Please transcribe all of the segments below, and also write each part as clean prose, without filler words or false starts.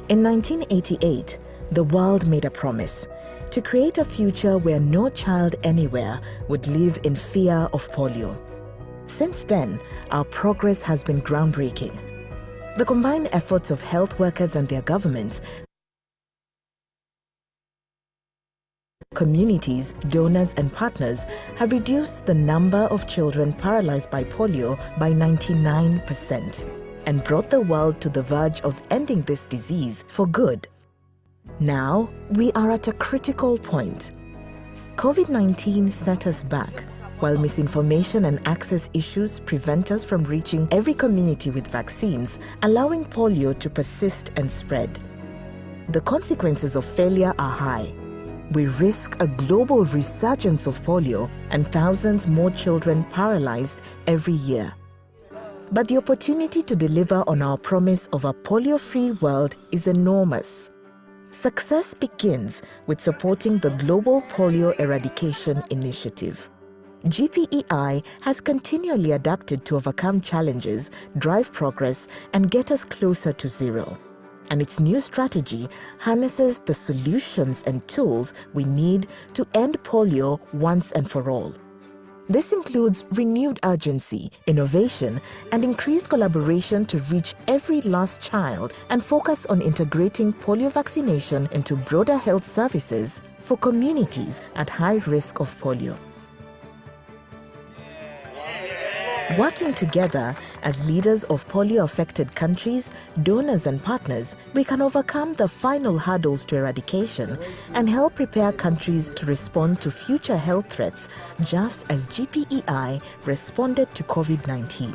In 1988, the world made a promise to create a future where no child anywhere would live in fear of polio. Since then, our progress has been groundbreaking. The combined efforts of health workers and their governments, communities, donors and partners have reduced the number of children paralyzed by polio by 99% and brought the world to the verge of ending this disease for good. Now, we are at a critical point. COVID-19 set us back, while misinformation and access issues prevent us from reaching every community with vaccines, allowing polio to persist and spread. The consequences of failure are high. We risk a global resurgence of polio and thousands more children paralyzed every year. But the opportunity to deliver on our promise of a polio-free world is enormous. Success begins with supporting the Global Polio Eradication Initiative. GPEI has continually adapted to overcome challenges, drive progress, and get us closer to zero. And its new strategy harnesses the solutions and tools we need to end polio once and for all. This includes renewed urgency, innovation, and increased collaboration to reach every last child and focus on integrating polio vaccination into broader health services for communities at high risk of polio. Working together as leaders of polio-affected countries, donors and partners, we can overcome the final hurdles to eradication and help prepare countries to respond to future health threats, just as GPEI responded to COVID-19.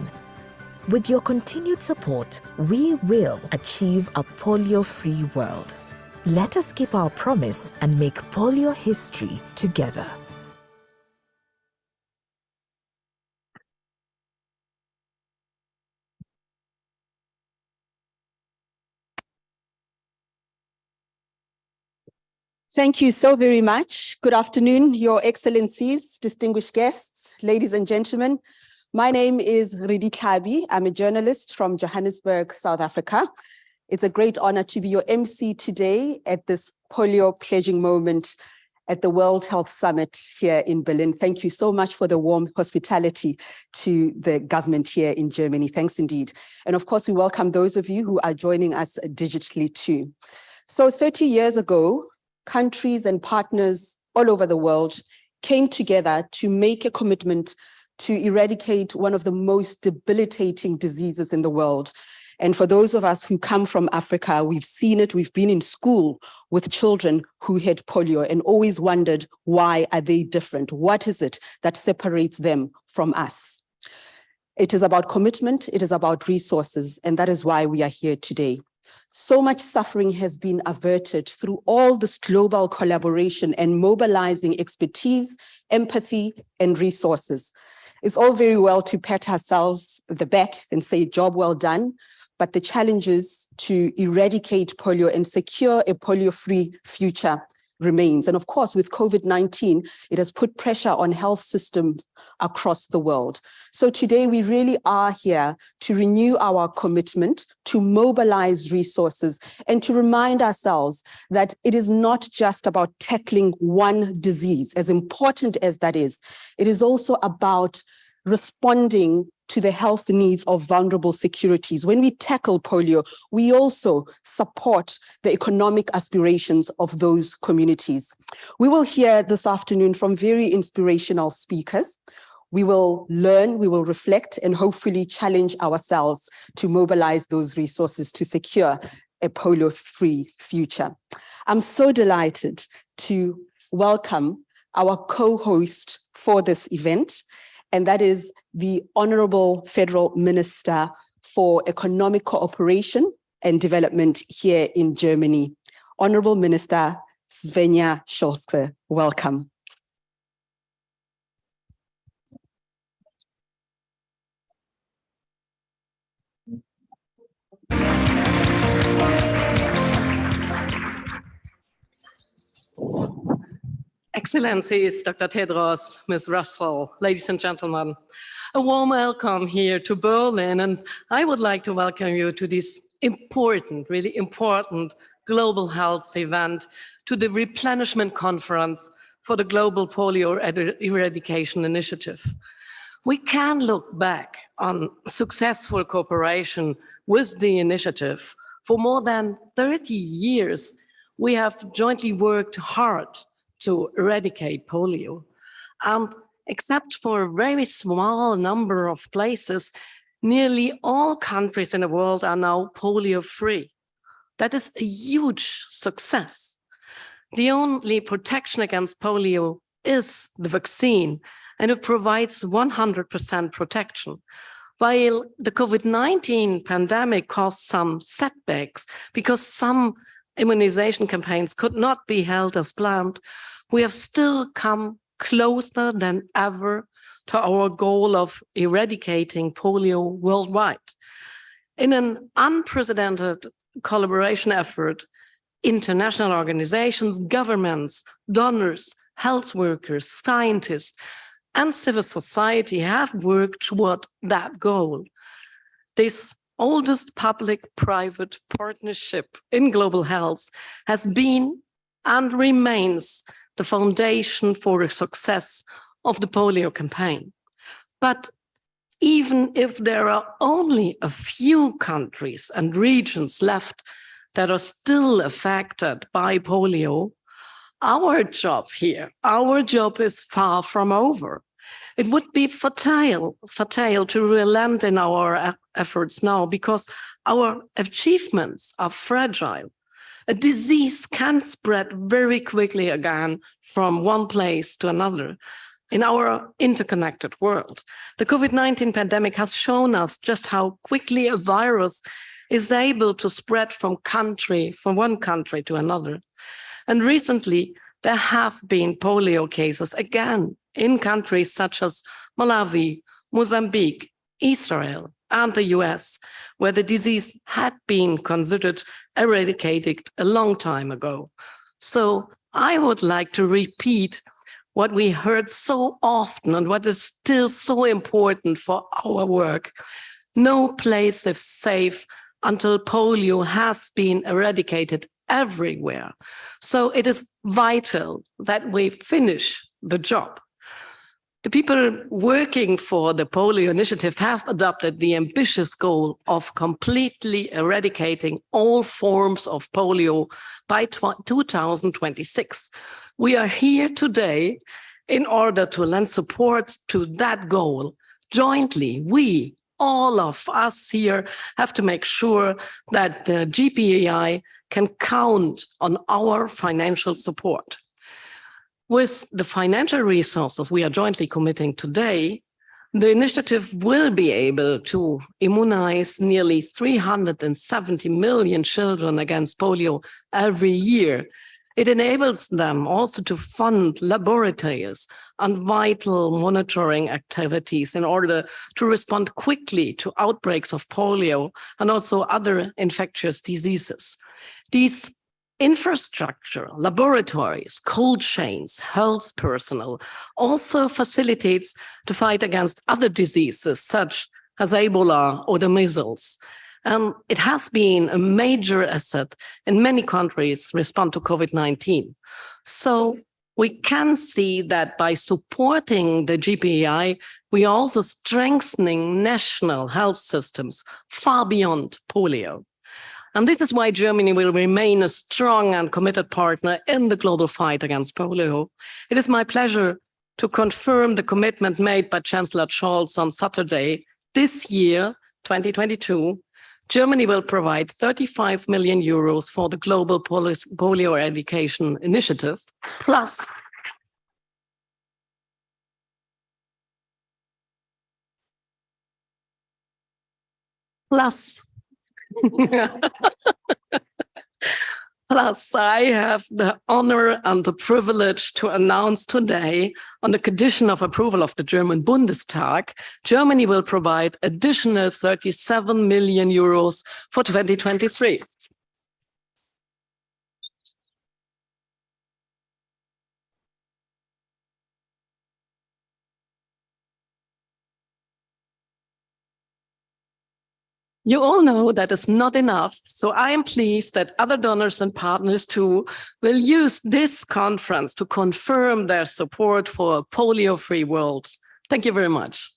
With your continued support, we will achieve a polio-free world. Let us keep our promise and make polio history together. Thank you so very much. Good afternoon, Your Excellencies, distinguished guests, ladies and gentlemen. My name is Ridi Tlhabi. I'm a journalist from Johannesburg, South Africa. It's a great honor to be your MC today at this polio pledging moment at the World Health Summit here in Berlin. Thank you so much for the warm hospitality to the government here in Germany. Thanks indeed. And of course, we welcome those of you who are joining us digitally too. So 30 years ago, countries and partners all over the world came together to make a commitment to eradicate one of the most debilitating diseases in the world. And for those of us who come from Africa, we've seen it, we've been in school with children who had polio and always wondered, why are they different? What is it that separates them from us? It is about commitment, it is about resources, and that is why we are here today. So much suffering has been averted through all this global collaboration and mobilizing expertise, empathy, and resources. It's all very well to pat ourselves on the back and say, job well done, but the challenges to eradicate polio and secure a polio-free future remains. And of course, with COVID-19, it has put pressure on health systems across the world. So today we really are here to renew our commitment, to mobilize resources, and to remind ourselves that it is not just about tackling one disease, as important as that is. It is also about responding to the health needs of vulnerable securities. When we tackle polio, we also support the economic aspirations of those communities. We will hear this afternoon from very inspirational speakers. We will learn, we will reflect, and hopefully challenge ourselves to mobilize those resources to secure a polio-free future. I'm so delighted to welcome our co-host for this event, and that is the Honorable Federal Minister for Economic Cooperation and Development here in Germany. Honorable Minister Svenja Schulze, welcome. Excellencies, Dr. Tedros, Ms. Russell, ladies and gentlemen, a warm welcome here to Berlin, and I would like to welcome you to this important, really important global health event to the replenishment conference for the Global Polio Eradication Initiative. We can look back on successful cooperation with the initiative. For more than 30 years, we have jointly worked hard to eradicate polio. And except for a very small number of places, nearly all countries in the world are now polio-free. That is a huge success. The only protection against polio is the vaccine, and it provides 100% protection. While the COVID-19 pandemic caused some setbacks because some immunization campaigns could not be held as planned, we have still come closer than ever to our goal of eradicating polio worldwide. In an unprecedented collaboration effort, international organizations, governments, donors, health workers, scientists, and civil society have worked toward that goal. This oldest public-private partnership in global health has been and remains the foundation for the success of the polio campaign. But even if there are only a few countries and regions left that are still affected by polio, our job is far from over. It would be fatal to relent in our efforts now because our achievements are fragile. A disease can spread very quickly again from one place to another in our interconnected world. The COVID-19 pandemic has shown us just how quickly a virus is able to spread from one country to another. And recently, there have been polio cases again in countries such as Malawi, Mozambique, Israel, and the US, where the disease had been considered eradicated a long time ago. So I would like to repeat what we heard so often and what is still so important for our work. No place is safe until polio has been eradicated everywhere. So it is vital that we finish the job. The people working for the polio initiative have adopted the ambitious goal of completely eradicating all forms of polio by 2026. We are here today in order to lend support to that goal. Jointly, all of us here, have to make sure that the GPEI can count on our financial support. With the financial resources we are jointly committing today, the initiative will be able to immunize nearly 370 million children against polio every year. It enables them also to fund laboratories and vital monitoring activities in order to respond quickly to outbreaks of polio and also other infectious diseases. These infrastructure, laboratories, cold chains, health personnel also facilitates the fight against other diseases such as Ebola or the measles. And it has been a major asset in many countries respond to COVID-19. So we can see that by supporting the GPEI, we are also strengthening national health systems far beyond polio. And this is why Germany will remain a strong and committed partner in the global fight against polio. It is my pleasure to confirm the commitment made by Chancellor Scholz on Saturday. This year, 2022, Germany will provide 35 million euros for the Global Polio Eradication Initiative, plus I have the honor and the privilege to announce today, on the condition of approval of the German Bundestag, Germany will provide additional 37 million euros for 2023. You all know that is not enough, so I am pleased that other donors and partners too will use this conference to confirm their support for a polio-free world. Thank you very much.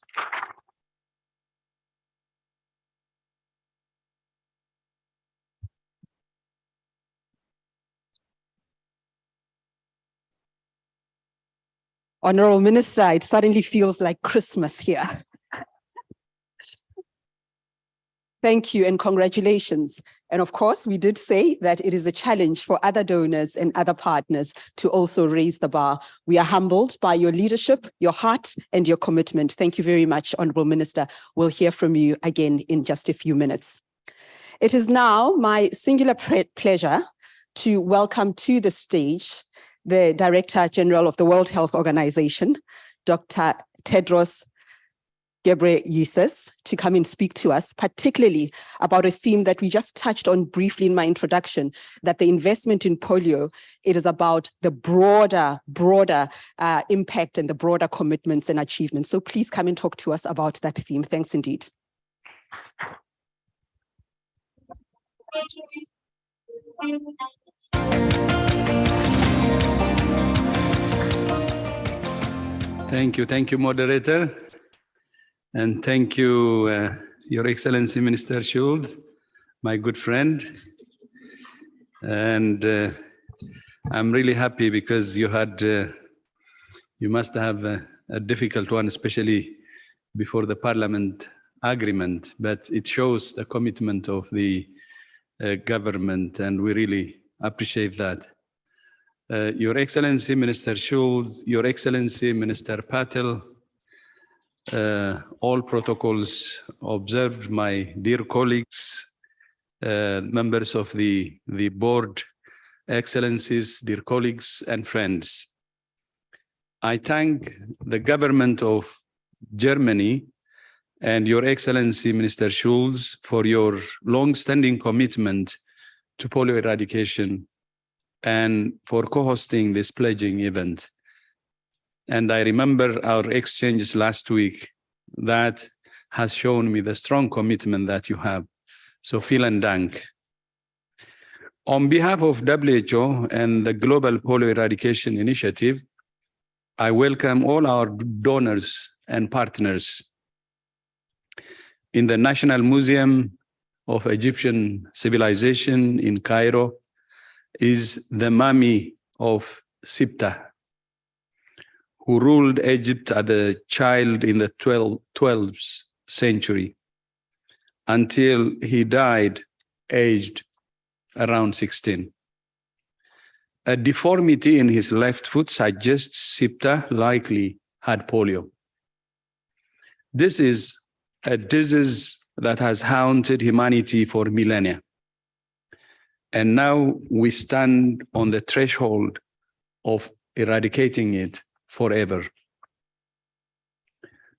Honorable Minister, it suddenly feels like Christmas here. Thank you and congratulations. And of course, we did say that it is a challenge for other donors and other partners to also raise the bar. We are humbled by your leadership, your heart, and your commitment. Thank you very much, Honorable Minister. We'll hear from you again in just a few minutes. It is now my singular pleasure to welcome to the stage the Director General of the World Health Organization, Dr. Tedros Ghebreyesus, to come and speak to us, particularly about a theme that we just touched on briefly in my introduction, that the investment in polio, it is about the broader impact and the broader commitments and achievements. So please come and talk to us about that theme. Thanks indeed. Thank you, moderator. And thank you, Your Excellency Minister Schuld, my good friend. And I'm really happy because you must have a difficult one, especially before the Parliament agreement, but it shows the commitment of the government, and we really appreciate that. Your Excellency Minister Schuld, Your Excellency Minister Patel, all protocols observed, my dear colleagues, members of the board, excellencies, dear colleagues and friends. I thank the government of Germany and Your Excellency Minister Schulz for your long-standing commitment to polio eradication and for co-hosting this pledging event. And I remember our exchanges last week. That has shown me the strong commitment that you have. So vielen Dank. On behalf of WHO and the Global Polio Eradication Initiative, I welcome all our donors and partners. In the National Museum of Egyptian Civilization in Cairo is the mummy of Siptah, who ruled Egypt as a child in the 12th century until he died aged around 16. A deformity in his left foot suggests Siptah likely had polio. This is a disease that has haunted humanity for millennia. And now we stand on the threshold of eradicating it forever.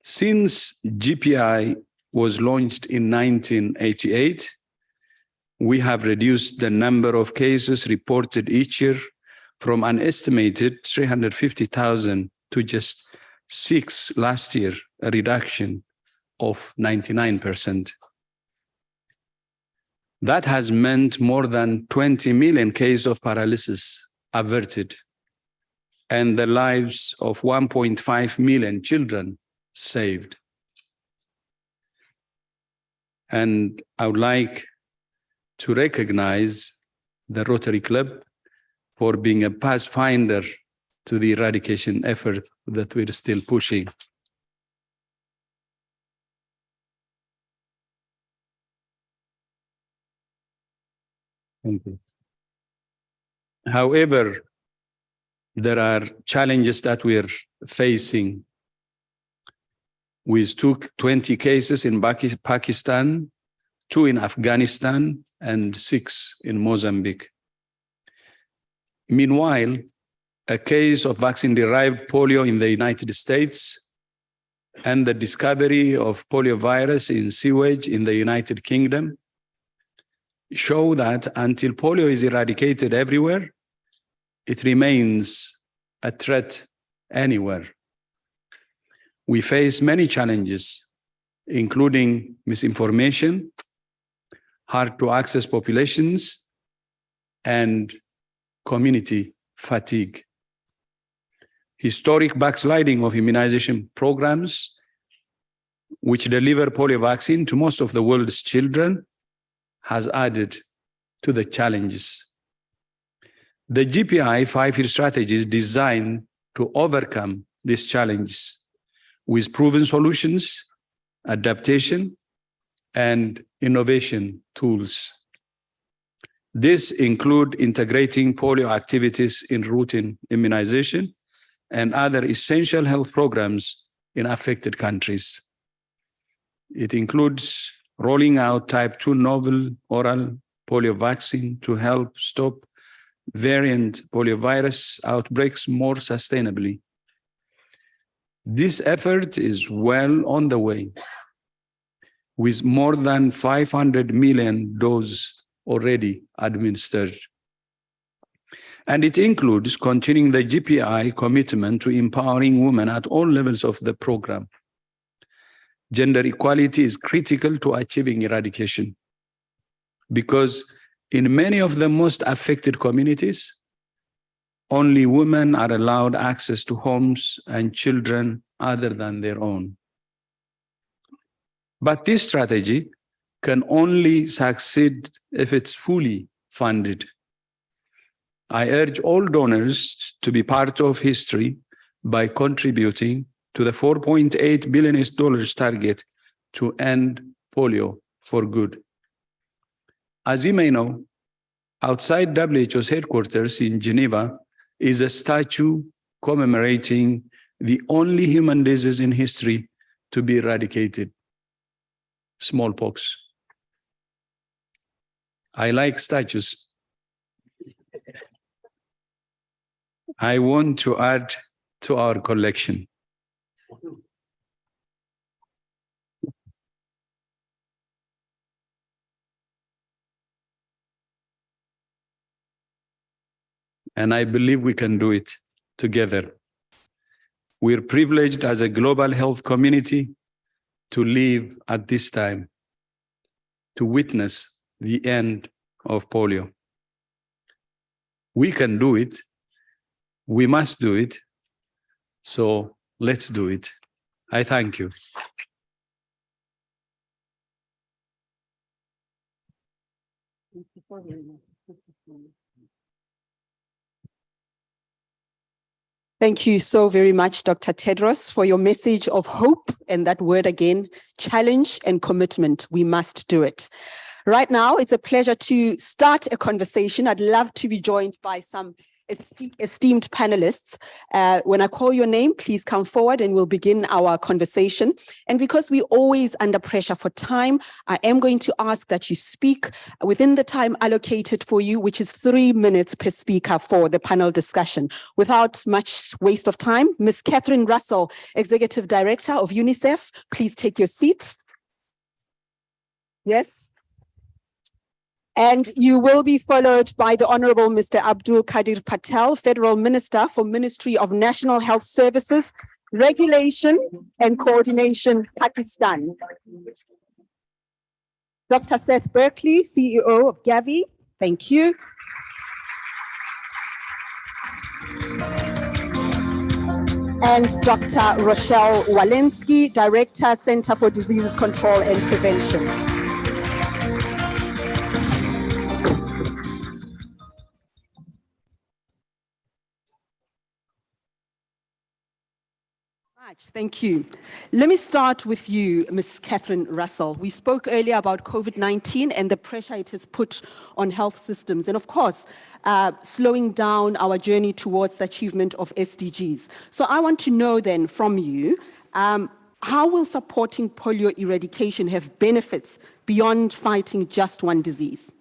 Since GPEI was launched in 1988, we have reduced the number of cases reported each year from an estimated 350,000 to just 6 last year, a reduction of 99%. That has meant more than 20 million cases of paralysis averted, and the lives of 1.5 million children saved. And I would like to recognize the Rotary Club for being a pathfinder to the eradication effort that we're still pushing. Thank you. However, there are challenges that we're facing. We took 20 cases in Pakistan, 2 in Afghanistan, and 6 in Mozambique. Meanwhile, a case of vaccine-derived polio in the United States and the discovery of poliovirus in sewage in the United Kingdom show that until polio is eradicated everywhere, it remains a threat anywhere. We face many challenges, including misinformation, hard-to-access populations, and community fatigue. Historic backsliding of immunization programs, which deliver polio vaccine to most of the world's children, has added to the challenges. The GPEI 5-year strategy is designed to overcome these challenges with proven solutions, adaptation, and innovation tools. This includes integrating polio activities in routine immunization and other essential health programs in affected countries. It includes rolling out type 2 novel oral polio vaccine to help stop variant poliovirus outbreaks more sustainably. This effort is well on the way, with more than 500 million doses already administered. And it includes continuing the GPEI commitment to empowering women at all levels of the program. Gender equality is critical to achieving eradication, because in many of the most affected communities, only women are allowed access to homes and children other than their own. But this strategy can only succeed if it's fully funded. I urge all donors to be part of history by contributing to the $4.8 billion target to end polio for good. As you may know, outside WHO's headquarters in Geneva is a statue commemorating the only human disease in history to be eradicated: smallpox. I like statues. I want to add to our collection. And I believe we can do it together. We're privileged as a global health community to live at this time, to witness the end of polio. We can do it. We must do it. So let's do it. I thank you. Thank you so very much, Dr. Tedros, for your message of hope, and that word again, challenge and commitment. We must do it. Right now, it's a pleasure to start a conversation. I'd love to be joined by some esteemed panelists. When I call your name, please come forward and we'll begin our conversation. And because we're always under pressure for time, I am going to ask that you speak within the time allocated for you, which is 3 minutes per speaker for the panel discussion. Without much waste of time, Ms. Catherine Russell, Executive Director of UNICEF, please take your seat. Yes. And you will be followed by the Honorable Mr. Abdul Kadir Patel, Federal Minister for Ministry of National Health Services, Regulation and Coordination, Pakistan. Dr. Seth Berkley, CEO of Gavi. Thank you. And Dr. Rochelle Walensky, Director, Center for Diseases Control and Prevention. Thank you. Let me start with you, Ms. Catherine Russell. We spoke earlier about COVID-19 and the pressure it has put on health systems, and of course, slowing down our journey towards the achievement of SDGs. So I want to know then from you, how will supporting polio eradication have benefits beyond fighting just one disease?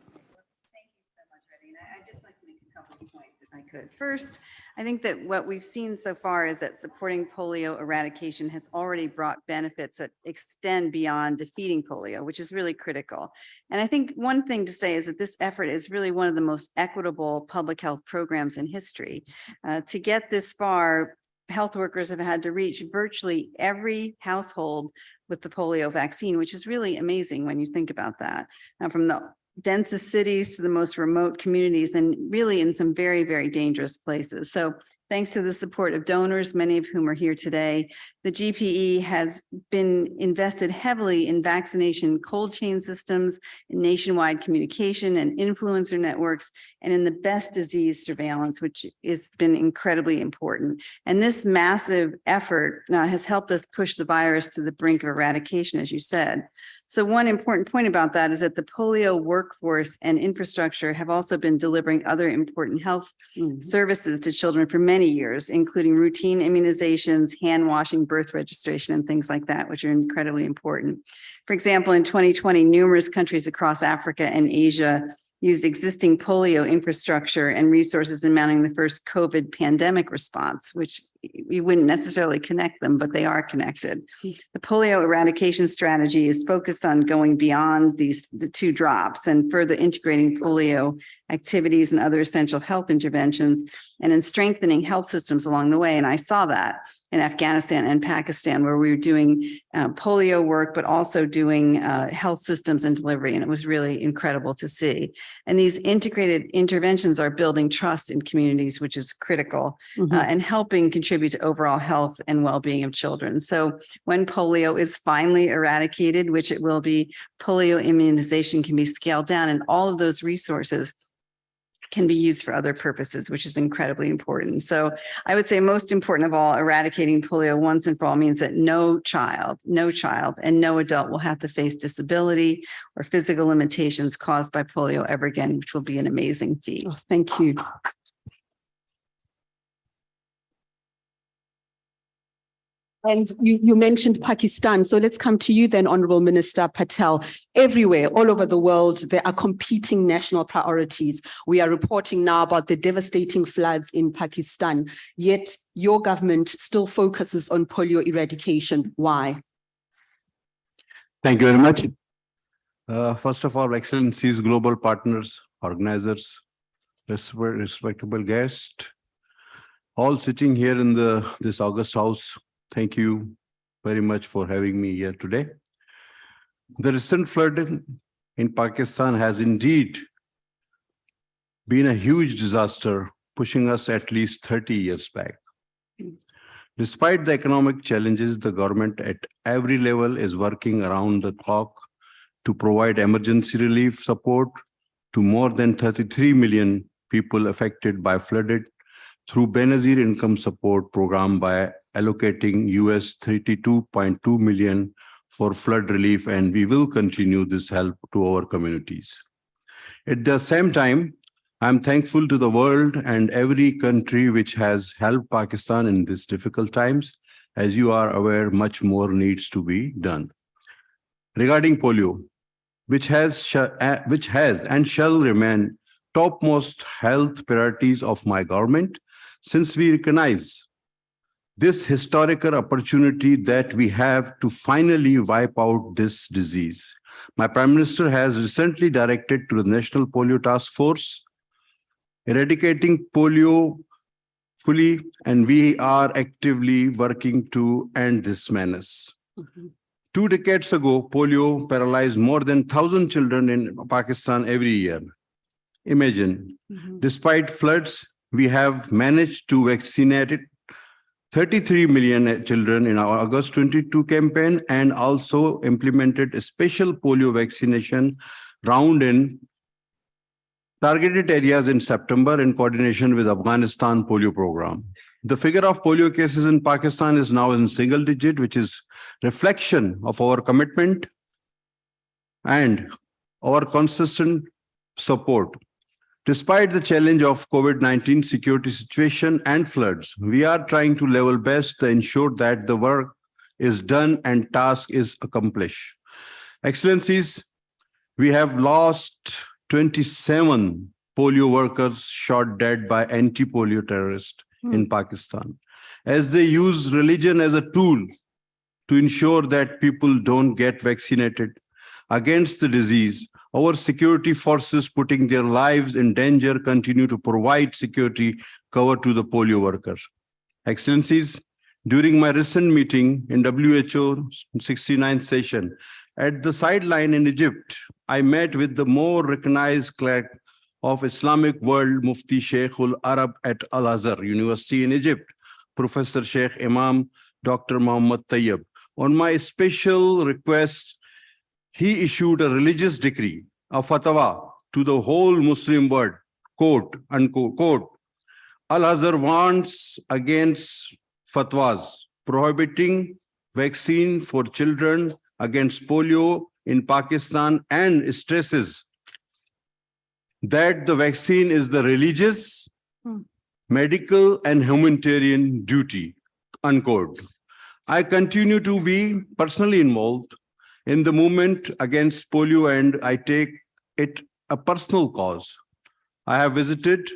Thank you so much, Radina. I'd just like to make a couple of points if I could. First, I think that what we've seen so far is that supporting polio eradication has already brought benefits that extend beyond defeating polio, which is really critical. And I think one thing to say is that this effort is really one of the most equitable public health programs in history. To get this far, health workers have had to reach virtually every household with the polio vaccine, which is really amazing when you think about that. Now, from the densest cities to the most remote communities, and really in some very, very dangerous places. So thanks to the support of donors, many of whom are here today, the GPE has been invested heavily in vaccination cold chain systems, in nationwide communication and influencer networks, and in the best disease surveillance, which has been incredibly important. And this massive effort has helped us push the virus to the brink of eradication, as you said. So one important point about that is that the polio workforce and infrastructure have also been delivering other important health services to children for many years, including routine immunizations, hand washing, birth registration, and things like that, which are incredibly important. For example, in 2020, numerous countries across Africa and Asia used existing polio infrastructure and resources in mounting the first COVID pandemic response, which we wouldn't necessarily connect them, but they are connected. The polio eradication strategy is focused on going beyond the 2 drops and further integrating polio activities and other essential health interventions, and in strengthening health systems along the way. And I saw that in Afghanistan and Pakistan, where we were doing polio work, but also doing health systems and delivery. And it was really incredible to see. And these integrated interventions are building trust in communities, which is critical, and helping contribute to overall health and well-being of children. So when polio is finally eradicated, which it will be, polio immunization can be scaled down, and all of those resources can be used for other purposes, which is incredibly important. So I would say most important of all, eradicating polio once and for all means that no child and no adult will have to face disability or physical limitations caused by polio ever again, which will be an amazing feat. Oh, thank you. And you mentioned Pakistan. So let's come to you then, Honorable Minister Patel. Everywhere, all over the world, there are competing national priorities. We are reporting now about the devastating floods in Pakistan, yet your government still focuses on polio eradication. Why? Thank you very much. First of all, Excellencies, global partners, organizers, respectable guests, all sitting here in this August House, thank you very much for having me here today. The recent flood in Pakistan has indeed been a huge disaster, pushing us at least 30 years back. Despite the economic challenges, the government at every level is working around the clock to provide emergency relief support to more than 33 million people affected by flooded through Benazir Income Support Program by allocating US $32.2 million for flood relief, and we will continue this help to our communities. At the same time, I'm thankful to the world and every country which has helped Pakistan in these difficult times. As you are aware, much more needs to be done. Regarding polio, which has and shall remain topmost health priorities of my government, since we recognize this historical opportunity that we have to finally wipe out this disease. My Prime Minister has recently directed to the National Polio Task Force, eradicating polio fully, and we are actively working to end this menace. 2 decades ago, polio paralyzed more than 1,000 children in Pakistan every year. Imagine, despite floods, we have managed to vaccinate 33 million children in our August 22 campaign, and also implemented a special polio vaccination round in targeted areas in September in coordination with Afghanistan polio program. The figure of polio cases in Pakistan is now in single digit, which is reflection of our commitment and our consistent support. Despite the challenge of COVID-19 security situation and floods, we are trying to level best to ensure that the work is done and task is accomplished. Excellencies, we have lost 27 polio workers shot dead by anti-polio terrorists in Pakistan, as they use religion as a tool to ensure that people don't get vaccinated against the disease. Our security forces, putting their lives in danger, continue to provide security cover to the polio workers. Excellencies, During my recent meeting in WHO 69th session, at the sideline in Egypt, I met with the more recognized clerk of Islamic world, Mufti Sheikh al-Arab at Al-Azhar University in Egypt, Professor Sheikh Imam Dr. Muhammad Tayyib. On my special request, he issued a religious decree, a fatwa to the whole Muslim world, quote, unquote, quote, Al-Azhar warns against fatwas prohibiting vaccine for children against polio in Pakistan and stresses that the vaccine is the religious, medical and humanitarian duty, unquote. I continue to be personally involved in the movement against polio and I take it a personal cause. I have visited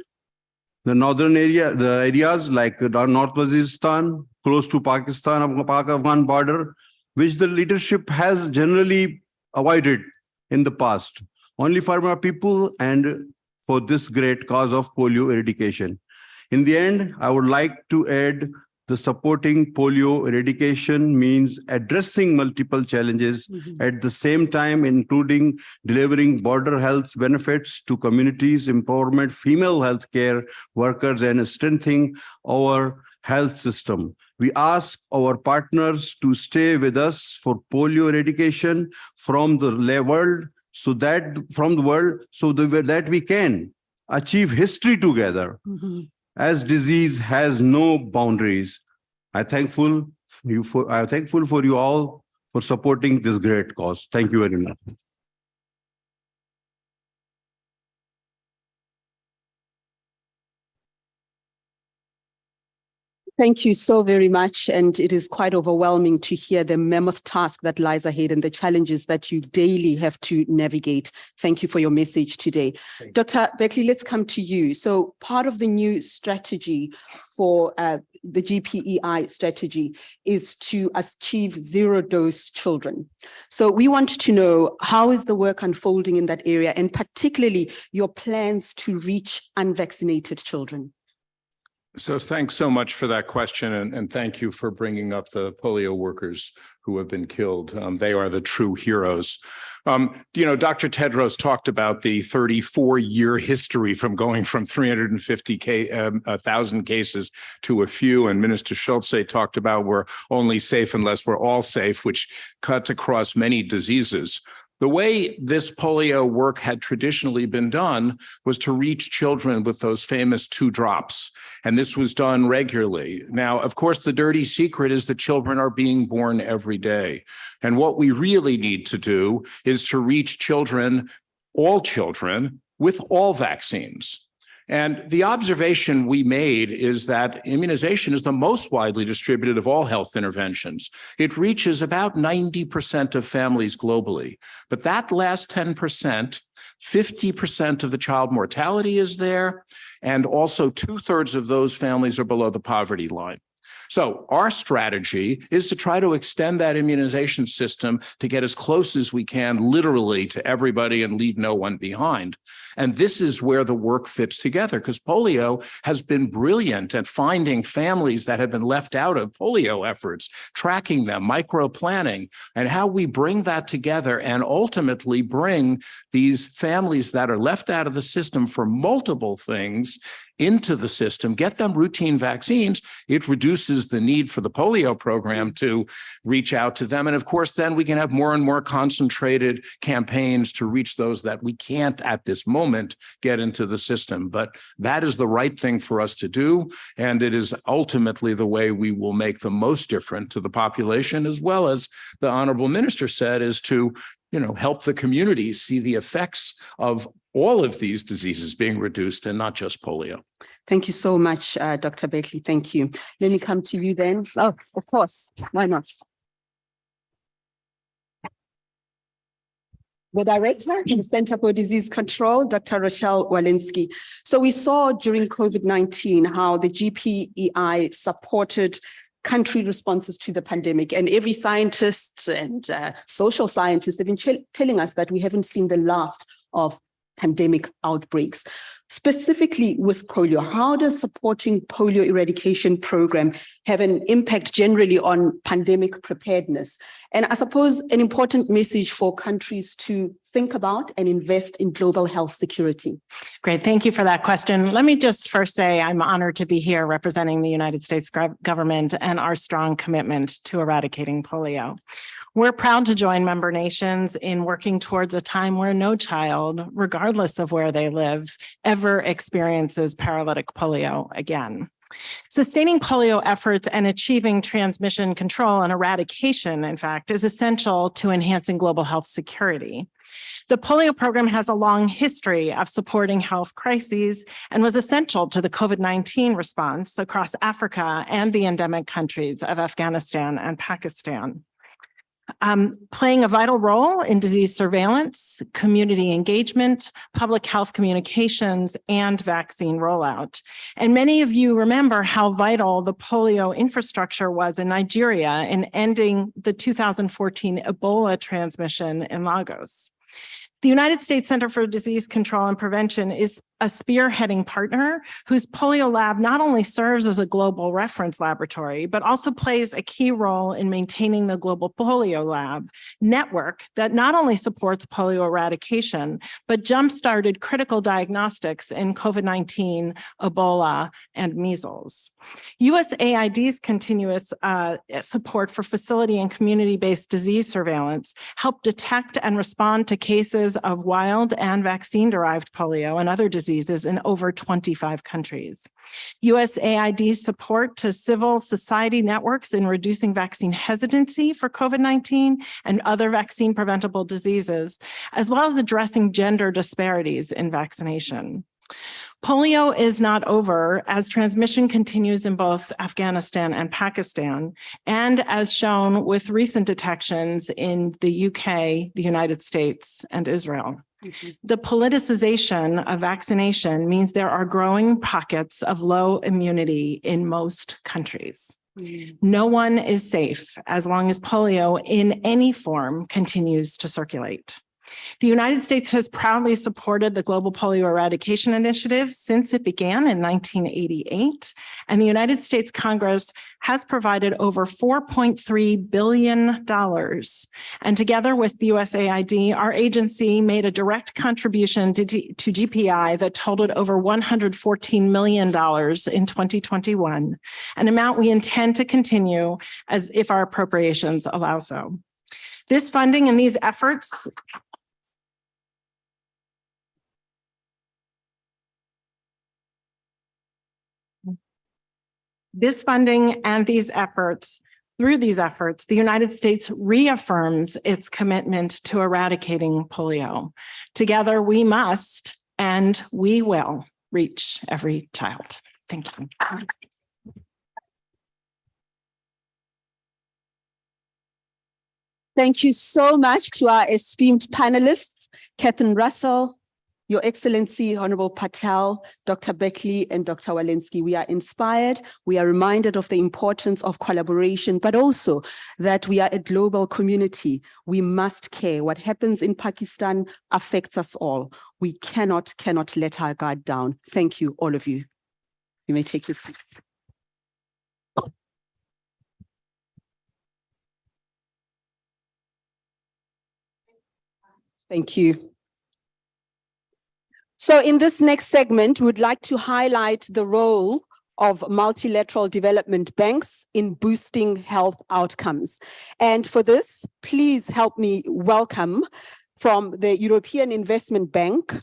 the northern area, the areas like North Waziristan, close to Pakistan, Afghan border, which the leadership has generally avoided in the past, only for my people and for this great cause of polio eradication. In the end, I would like to add the supporting polio eradication means addressing multiple challenges at the same time, including delivering border health benefits to communities, empowerment, female healthcare workers, and strengthening our health system. We ask our partners to stay with us for polio eradication from the world, so that that we can achieve history together. As disease has no boundaries. I'm thankful for you all for supporting this great cause. Thank you very much. Thank you so very much. And it is quite overwhelming to hear the mammoth task that lies ahead and the challenges that you daily have to navigate. Thank you for your message today. Dr. Beckley, let's come to you. So part of the new strategy for the GPEI strategy is to achieve zero-dose children. So we want to know, how is the work unfolding in that area, and particularly your plans to reach unvaccinated children? So thanks so much for that question, and thank you for bringing up the polio workers who have been killed. They are the true heroes. Dr. Tedros talked about the 34-year history from going from 350,000 cases to a few, and Minister Schulze talked about we're only safe unless we're all safe, which cuts across many diseases. The way this polio work had traditionally been done was to reach children with those famous 2 drops. And this was done regularly. Now, of course, the dirty secret is that children are being born every day. And what we really need to do is to reach children, all children, with all vaccines. And the observation we made is that immunization is the most widely distributed of all health interventions. It reaches about 90% of families globally. But that last 10%, 50% of the child mortality is there, and also 2/3 of those families are below the poverty line. So our strategy is to try to extend that immunization system to get as close as we can, literally, to everybody and leave no one behind. And this is where the work fits together, because polio has been brilliant at finding families that have been left out of polio efforts, tracking them, micro-planning, and how we bring that together and ultimately bring these families that are left out of the system for multiple things into the system, get them routine vaccines. It reduces the need for the polio program to reach out to them. And of course, then we can have more and more concentrated campaigns to reach those that we can't at this moment get into the system. But that is the right thing for us to do. And it is ultimately the way we will make the most difference to the population, as well as the Honorable Minister said, is to help the community see the effects of all of these diseases being reduced and not just polio. Thank you so much, Dr. Beckley. Thank you. Let me come to you then. Oh, of course. Why not? The Director of the Center for Disease Control, Dr. Rochelle Walensky. So we saw during COVID-19 how the GPEI supported country responses to the pandemic, and every scientist and social scientist have been telling us that we haven't seen the last of pandemic outbreaks. Specifically with polio, how does supporting polio eradication program have an impact generally on pandemic preparedness? And I suppose an important message for countries to think about and invest in global health security. Great, thank you for that question. Let me just first say I'm honored to be here representing the United States government and our strong commitment to eradicating polio. We're proud to join member nations in working towards a time where no child, regardless of where they live, ever experiences paralytic polio again. Sustaining polio efforts and achieving transmission control and eradication, in fact, is essential to enhancing global health security. The polio program has a long history of supporting health crises and was essential to the COVID-19 response across Africa and the endemic countries of Afghanistan and Pakistan. Playing a vital role in disease surveillance, community engagement, public health communications, and vaccine rollout. And many of you remember how vital the polio infrastructure was in Nigeria in ending the 2014 Ebola transmission in Lagos. The United States Center for Disease Control and Prevention is a spearheading partner whose polio lab not only serves as a global reference laboratory, but also plays a key role in maintaining the Global Polio Lab network that not only supports polio eradication, but jump-started critical diagnostics in COVID-19, Ebola, and measles. USAID's continuous support for facility and community-based disease surveillance helped detect and respond to cases of wild and vaccine-derived polio and other diseases in over 25 countries. USAID's support to civil society networks in reducing vaccine hesitancy for COVID-19 and other vaccine-preventable diseases, as well as addressing gender disparities in vaccination. Polio is not over as transmission continues in both Afghanistan and Pakistan, and as shown with recent detections in the UK, the United States, and Israel. The politicization of vaccination means there are growing pockets of low immunity in most countries. No one is safe as long as polio in any form continues to circulate. The United States has proudly supported the Global Polio Eradication Initiative since it began in 1988, and the United States Congress has provided over $4.3 billion. And together with the USAID, our agency made a direct contribution to GPEI that totaled over $114 million in 2021, an amount we intend to continue as if our appropriations allow so. This funding and these efforts through these efforts, the United States reaffirms its commitment to eradicating polio. Together, we must and we will reach every child. Thank you. Thank you so much to our esteemed panelists, Catherine Russell, Your Excellency, Honorable Patel, Dr. Beckley, and Dr. Walensky. We are inspired. We are reminded of the importance of collaboration, but also that we are a global community. We must care. What happens in Pakistan affects us all. We cannot let our guard down. Thank you, all of you. You may take your seats. Thank you. So in this next segment, we'd like to highlight the role of multilateral development banks in boosting health outcomes. And for this, please help me welcome from the European Investment Bank,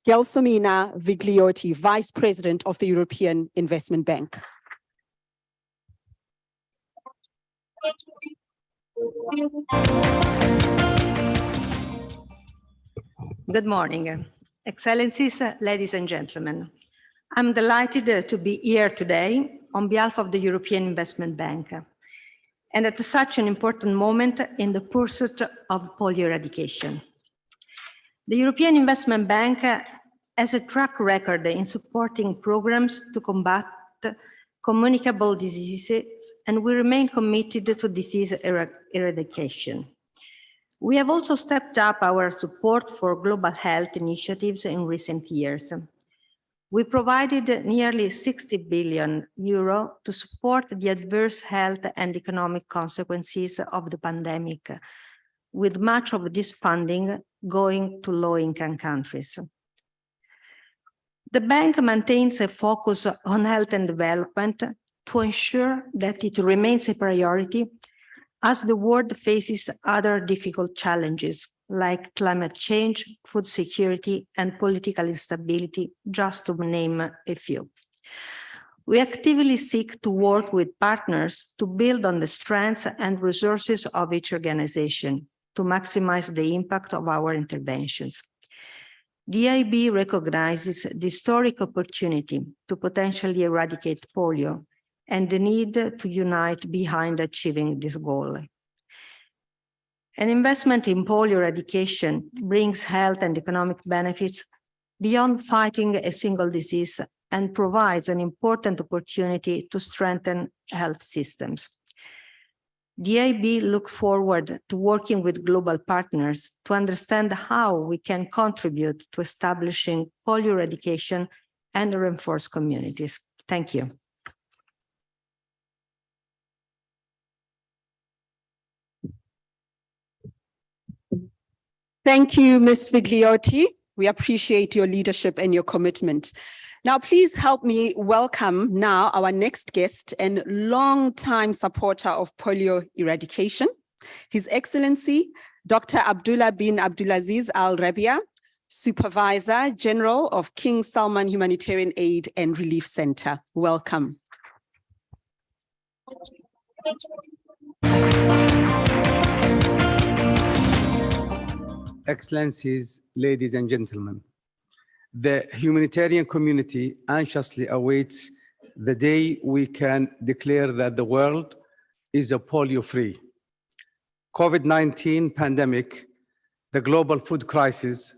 Gelsomina Vigliotti, Vice President of the European Investment Bank. Good morning. Excellencies, ladies and gentlemen, I'm delighted to be here today on behalf of the European Investment Bank, and at such an important moment in the pursuit of polio eradication. The European Investment Bank has a track record in supporting programs to combat communicable diseases, and we remain committed to disease eradication. We have also stepped up our support for global health initiatives in recent years. We provided nearly 60 billion euro to support the adverse health and economic consequences of the pandemic, with much of this funding going to low-income countries. The bank maintains a focus on health and development to ensure that it remains a priority as the world faces other difficult challenges like climate change, food security, and political instability, just to name a few. We actively seek to work with partners to build on the strengths and resources of each organization to maximize the impact of our interventions. The EIB recognizes the historic opportunity to potentially eradicate polio and the need to unite behind achieving this goal. An investment in polio eradication brings health and economic benefits beyond fighting a single disease and provides an important opportunity to strengthen health systems. The EIB looks forward to working with global partners to understand how we can contribute to establishing polio eradication and reinforce communities. Thank you. Thank you, Ms. Figliotti. We appreciate your leadership and your commitment. Now, please help me welcome now our next guest and longtime supporter of polio eradication, His Excellency, Dr. Abdullah bin Abdulaziz Al Rabia, Supervisor General of King Salman Humanitarian Aid and Relief Center. Welcome. Excellencies, ladies and gentlemen, the humanitarian community anxiously awaits the day we can declare that the world is a polio-free. COVID-19 pandemic, the global food crisis,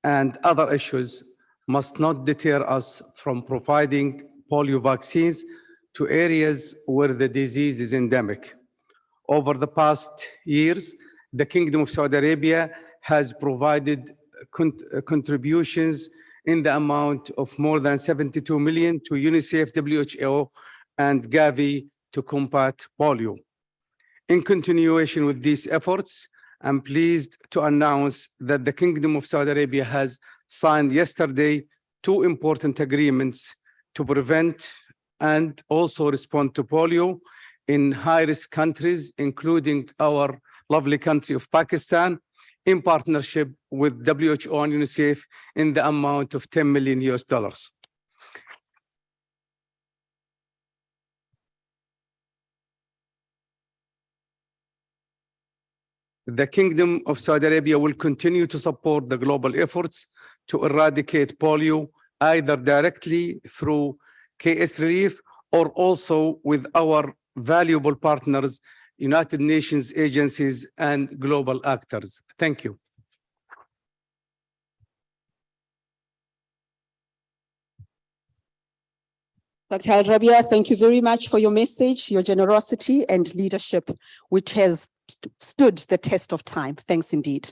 and other issues must not deter us from providing polio vaccines to areas where the disease is endemic. Over the past years, the Kingdom of Saudi Arabia has provided contributions in the amount of more than 72 million to UNICEF, WHO, and Gavi to combat polio. In continuation with these efforts, I'm pleased to announce that the Kingdom of Saudi Arabia has signed yesterday 2 important agreements to prevent and also respond to polio in high-risk countries, including our lovely country of Pakistan, in partnership with WHO and UNICEF in the amount of $10 million. The Kingdom of Saudi Arabia will continue to support the global efforts to eradicate polio, either directly through KS Relief or also with our valuable partners, United Nations agencies, and global actors. Thank you. Dr. Al Rabia, thank you very much for your message, your generosity and leadership, which has stood the test of time. Thanks indeed.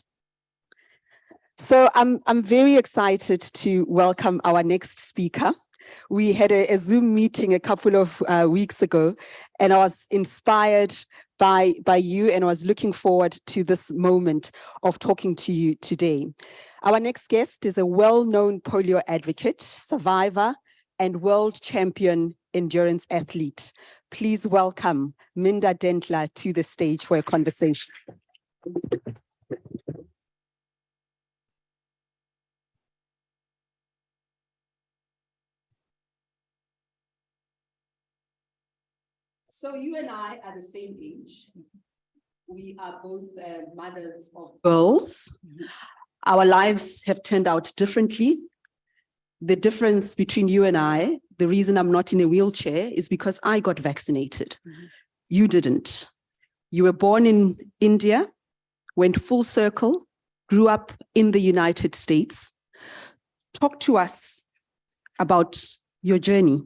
So I'm very excited to welcome our next speaker. We had a Zoom meeting a couple of weeks ago, and I was inspired by you, and I was looking forward to this moment of talking to you today. Our next guest is a well-known polio advocate, survivor, and world champion endurance athlete. Please welcome Minda Dentler to the stage for a conversation. So you and I are the same age. We are both mothers of girls. Our lives have turned out differently. The difference between you and I, the reason I'm not in a wheelchair is because I got vaccinated. You didn't. You were born in India, went full circle, grew up in the United States. Talk to us about your journey.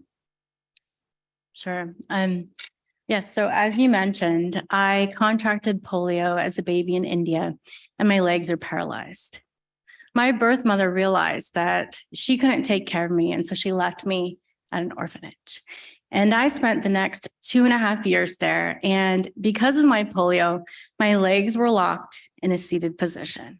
Sure. Yes, so as you mentioned, I contracted polio as a baby in India, and my legs are paralyzed. My birth mother realized that she couldn't take care of me, and so she left me at an orphanage. And I spent the next 2.5 years there, and because of my polio, my legs were locked in a seated position.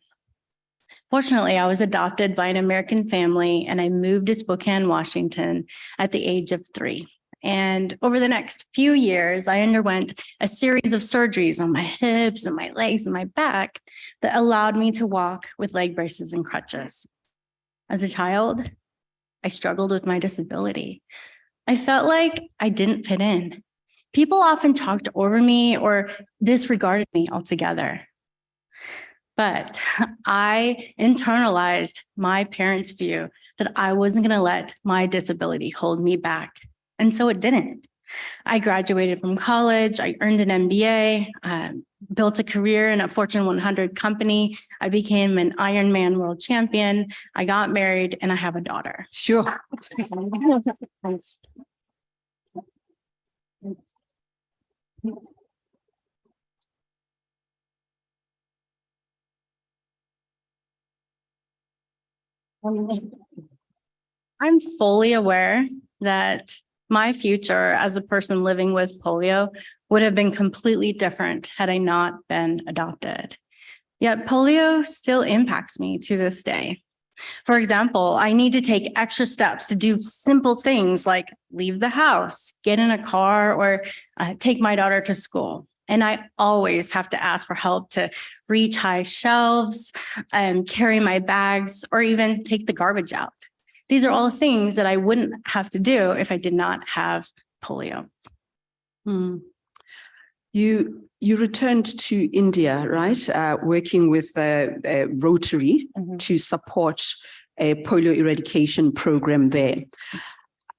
Fortunately, I was adopted by an American family, and I moved to Spokane, Washington at the age of 3. And over the next few years, I underwent a series of surgeries on my hips and my legs and my back that allowed me to walk with leg braces and crutches. As a child, I struggled with my disability. I felt like I didn't fit in. People often talked over me or disregarded me altogether. But I internalized my parents' view that I wasn't going to let my disability hold me back. And so it didn't. I graduated from college, I earned an MBA, built a career in a Fortune 100 company. I became an Ironman world champion. I got married and I have a daughter. Sure. Thanks. I'm fully aware that my future as a person living with polio would have been completely different had I not been adopted. Yet polio still impacts me to this day. For example, I need to take extra steps to do simple things like leave the house, get in a car, or take my daughter to school. And I always have to ask for help to reach high shelves, carry my bags, or even take the garbage out. These are all things that I wouldn't have to do if I did not have polio. You returned to India, right? Working with Rotary to support a polio eradication program there.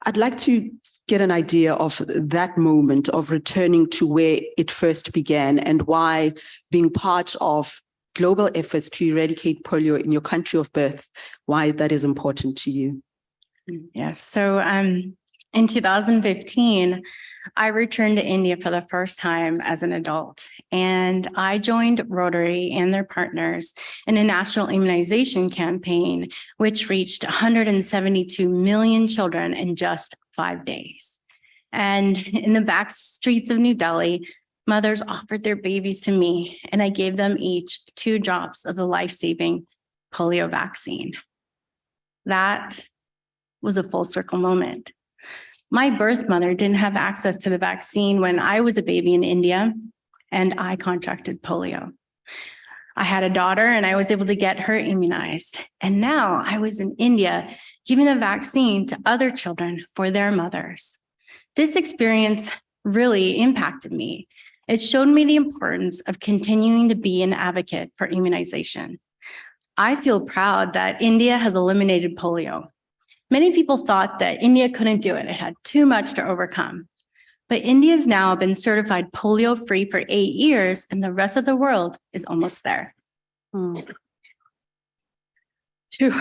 I'd like to get an idea of that moment of returning to where it first began and why being part of global efforts to eradicate polio in your country of birth, why that is important to you. Yes, so in 2015, I returned to India for the first time as an adult, and I joined Rotary and their partners in a national immunization campaign, which reached 172 million children in just 5 days. And in the back streets of New Delhi, mothers offered their babies to me, and I gave them each 2 drops of the life-saving polio vaccine. That was a full circle moment. My birth mother didn't have access to the vaccine when I was a baby in India, and I contracted polio. I had a daughter and I was able to get her immunized. And now I was in India giving the vaccine to other children for their mothers. This experience really impacted me. It showed me the importance of continuing to be an advocate for immunization. I feel proud that India has eliminated polio. Many people thought that India couldn't do it. It had too much to overcome. But India's now been certified polio-free for 8 years, and the rest of the world is almost there. Sure.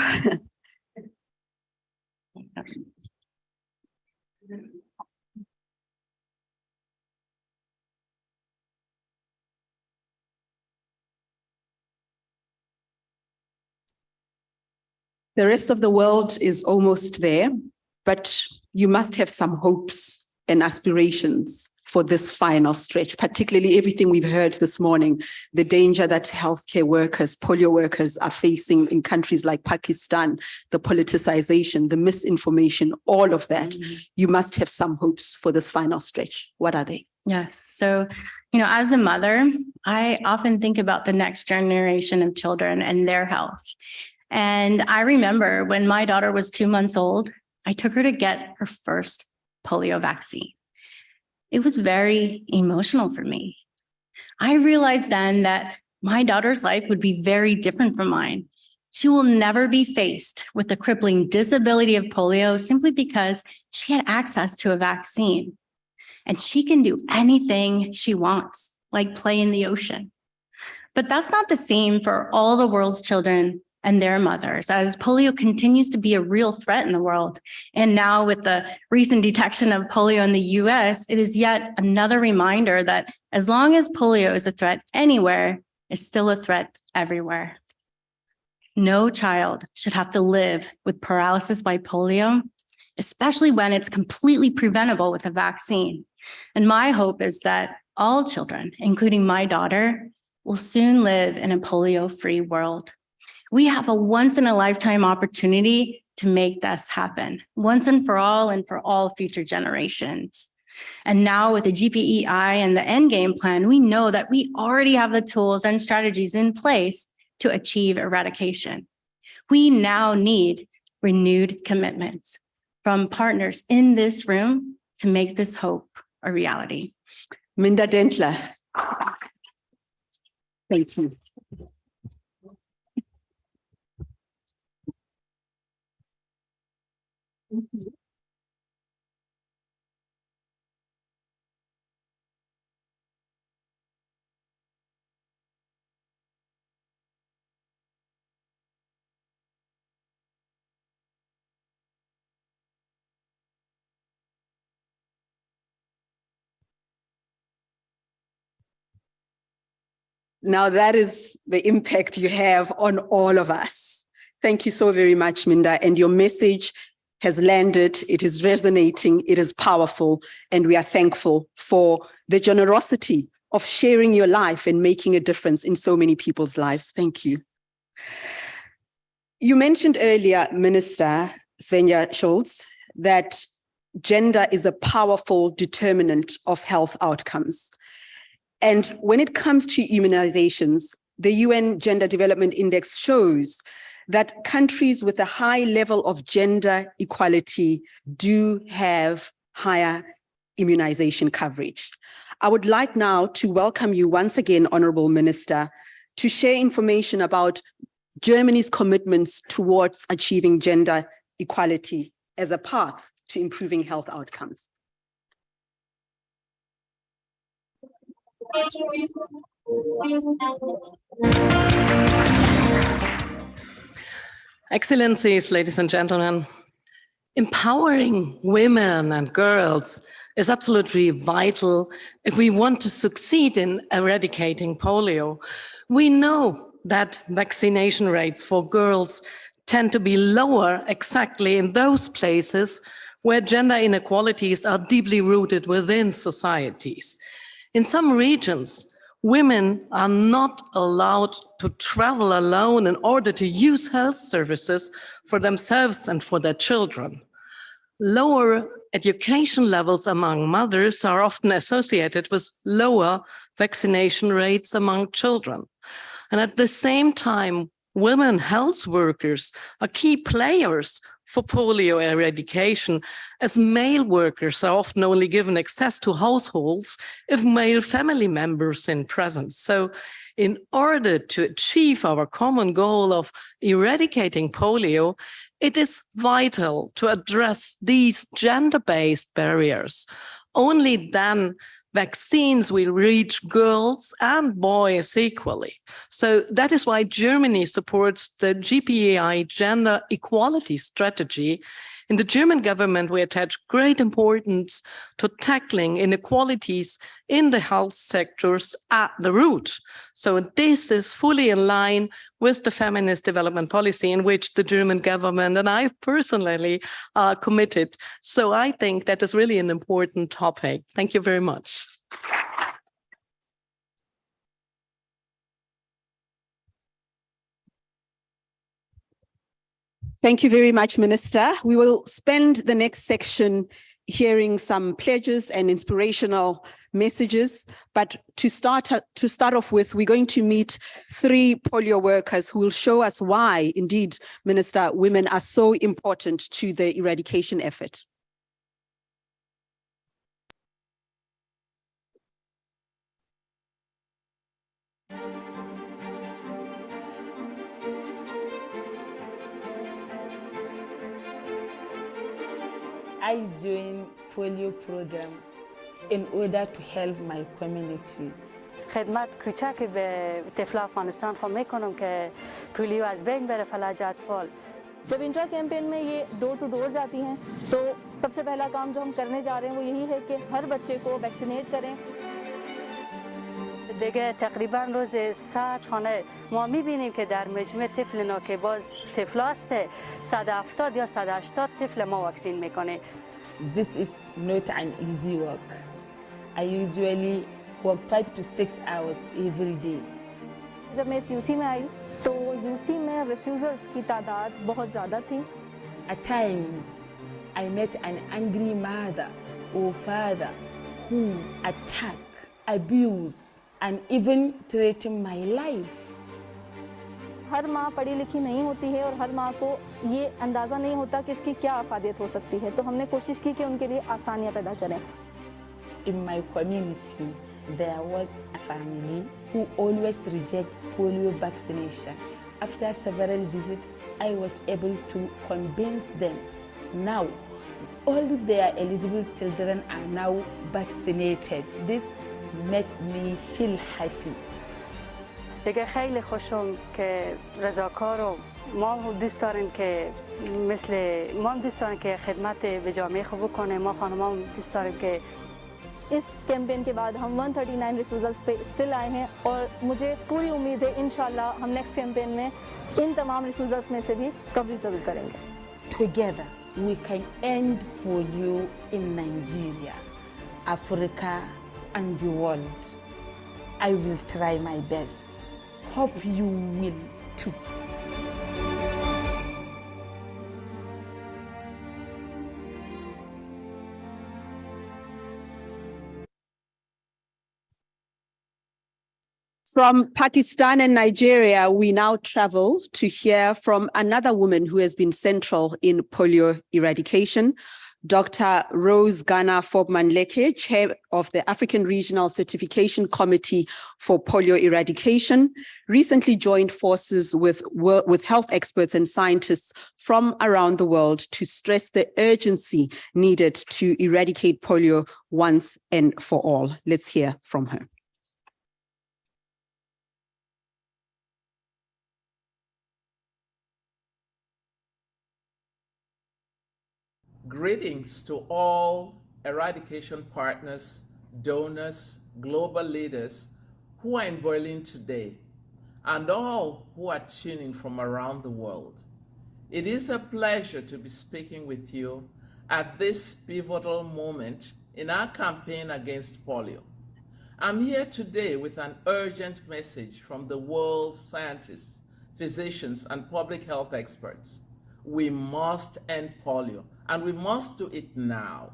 The rest of the world is almost there, but you must have some hopes and aspirations for this final stretch, particularly everything we've heard this morning, the danger that healthcare workers, polio workers are facing in countries like Pakistan, the politicization, the misinformation, all of that. You must have some hopes for this final stretch. What are they? Yes. So, as a mother, I often think about the next generation of children and their health. And I remember when my daughter was 2 months old, I took her to get her first polio vaccine. It was very emotional for me. I realized then that my daughter's life would be very different from mine. She will never be faced with the crippling disability of polio simply because she had access to a vaccine. And she can do anything she wants, like play in the ocean. But that's not the same for all the world's children and their mothers, as polio continues to be a real threat in the world. And now with the recent detection of polio in the US, it is yet another reminder that as long as polio is a threat anywhere, it's still a threat everywhere. No child should have to live with paralysis by polio, especially when it's completely preventable with a vaccine. And my hope is that all children, including my daughter, will soon live in a polio-free world. We have a once-in-a-lifetime opportunity to make this happen, once and for all future generations. And now with the GPEI and the Endgame plan, we know that we already have the tools and strategies in place to achieve eradication. We now need renewed commitments from partners in this room to make this hope a reality. Minda Dentler. Thank you. Now that is the impact you have on all of us. Thank you so very much, Minda. And your message has landed, it is resonating, it is powerful, and we are thankful for the generosity of sharing your life and making a difference in so many people's lives. Thank you. You mentioned earlier, Minister Svenja Schultz, that gender is a powerful determinant of health outcomes. And when it comes to immunizations, the UN Gender Development Index shows that countries with a high level of gender equality do have higher immunization coverage. I would like now to welcome you once again, Honorable Minister, to share information about Germany's commitments towards achieving gender equality as a path to improving health outcomes. Excellencies, ladies and gentlemen, empowering women and girls is absolutely vital if we want to succeed in eradicating polio. We know that vaccination rates for girls tend to be lower exactly in those places where gender inequalities are deeply rooted within societies. In some regions, women are not allowed to travel alone in order to use health services for themselves and for their children. Lower education levels among mothers are often associated with lower vaccination rates among children. And at the same time, women health workers are key players for polio eradication, as male workers are often only given access to households if male family members are present. So in order to achieve our common goal of eradicating polio, it is vital to address these gender-based barriers. Only then vaccines will reach girls and boys equally. So that is why Germany supports the GPEI gender equality strategy. In the German government, we attach great importance to tackling inequalities in the health sectors at the root. So this is fully in line with the feminist development policy in which the German government and I personally are committed. So I think that is really an important topic. Thank you very much. Thank you very much, Minister. We will spend the next section hearing some pledges and inspirational messages. But to start off with, we're going to meet 3 polio workers who will show us why, indeed, Minister, women are so important to the eradication effort. I joined polio program in order to help my community. خدمت کوچک به طفل افغانستان خو میکنم که پولیو از بین بره فلاج اطفال. जब intra campaign में ये door to door जाती हैं तो सबसे पहला काम जो हम करने जा रहे हैं वो यही है कि हर बच्चे को वैक्सीनेट करें. دیگه تقریبا روز 100 خانه ما میبینیم که در مجموع طفل ناکه‌باز طفلاست 170 یا 180 طفل ما واکسین میکنه. This is not an easy work. I usually work 5 to 6 hours every day. जब मैं इस यूसी में आई तो यूसी में रिफ्यूजल्स की तादाद बहुत ज़्यादा थी. At times, I met an angry mother or father who attack, abuse, and even threaten my life. हर माँ पढ़ी लिखी नहीं होती है और हर माँ को ये अंदाज़ा नहीं होता कि इसकी क्या आफादियत हो सकती है, तो हमने कोशिश की कि उनके लिए आसानियाँ पैदा करें. In my community, there was a family who always reject polio vaccination. After several visits, I was able to convince them. Now, all their eligible children are now vaccinated. This makes me feel happy. دیگه خیلی خوشم که رضاکار و ما دوست داریم که ما دوست داریم که خدمت به جامعه خوب کنه. ما خانم‌ها دوست داریم که इस campaign के बाद हम 139 refusals पे still आए हैं और मुझे पूरी उम्मीद है इंशाल्लाह हम नेक्स्ट कैंपेन में इन तमाम रिफ्यूजल्स में से भी कवरेज जरूर करेंगे. Together, we can end polio in Nigeria, Africa, and the world. I will try my best. Hope you will too. From Pakistan and Nigeria, we now travel to hear from another woman who has been central in polio eradication, Dr. Rose Ghana Fobman-Leke, Chair of the African Regional Certification Committee for Polio Eradication, recently joined forces with health experts and scientists from around the world to stress the urgency needed to eradicate polio once and for all. Let's hear from her. Greetings to all eradication partners, donors, global leaders who are in Berlin today, and all who are tuning from around the world. It is a pleasure to be speaking with you at this pivotal moment in our campaign against polio. I'm here today with an urgent message from the world's scientists, physicians, and public health experts. We must end polio, and we must do it now.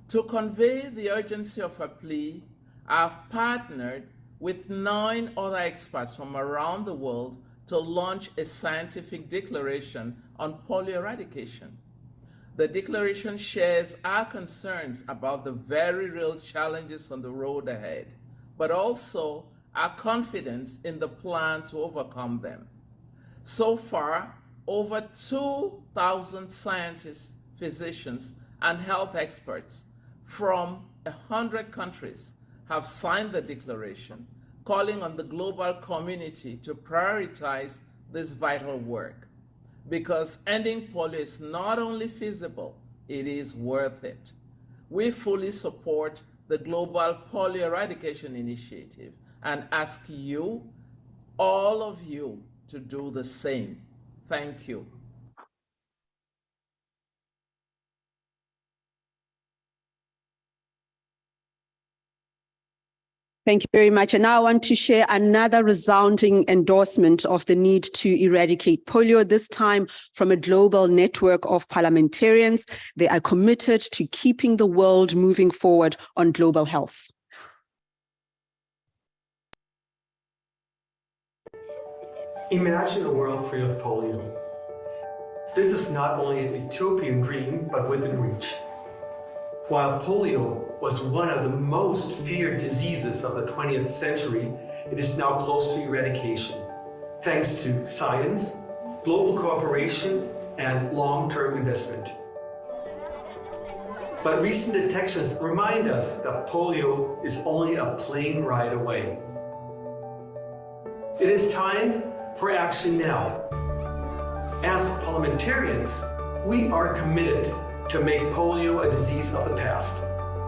To convey the urgency of a plea, I've partnered with 9 other experts from around the world to launch a scientific declaration on polio eradication. The declaration shares our concerns about the very real challenges on the road ahead, but also our confidence in the plan to overcome them. So far, over 2,000 scientists, physicians, and health experts from 100 countries have signed the declaration, calling on the global community to prioritize this vital work. Because ending polio is not only feasible, it is worth it. We fully support the Global Polio Eradication Initiative and ask you, all of you, to do the same. Thank you. Thank you very much. And now I want to share another resounding endorsement of the need to eradicate polio, this time from a global network of parliamentarians. They are committed to keeping the world moving forward on global health. Imagine a world free of polio. This is not only an utopian dream, but within reach. While polio was one of the most feared diseases of the 20th century, it is now close to eradication, thanks to science, global cooperation, and long-term investment. But recent detections remind us that polio is only a plane ride away. It is time for action now. As parliamentarians, we are committed to make polio a disease of the past.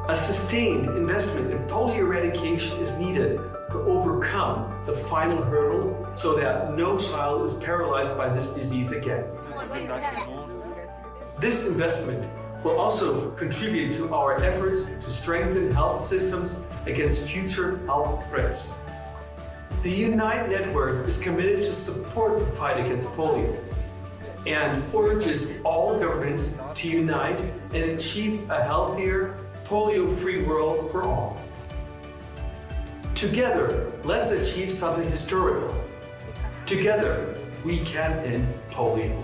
A sustained investment in polio eradication is needed to overcome the final hurdle so that no child is paralyzed by this disease again. This investment will also contribute to our efforts to strengthen health systems against future health threats. The Unite Network is committed to support the fight against polio and urges all governments to unite and achieve a healthier, polio-free world for all. Together, let's achieve something historical. Together, we can end polio.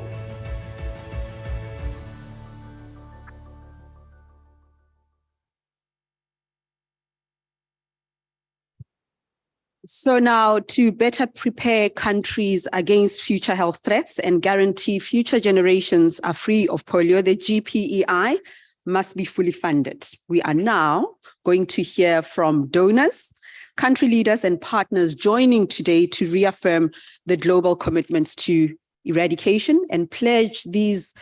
So now, to better prepare countries against future health threats and guarantee future generations are free of polio, the GPEI must be fully funded. We are now going to hear from donors, country leaders, and partners joining today to reaffirm the global commitments to eradication and pledge these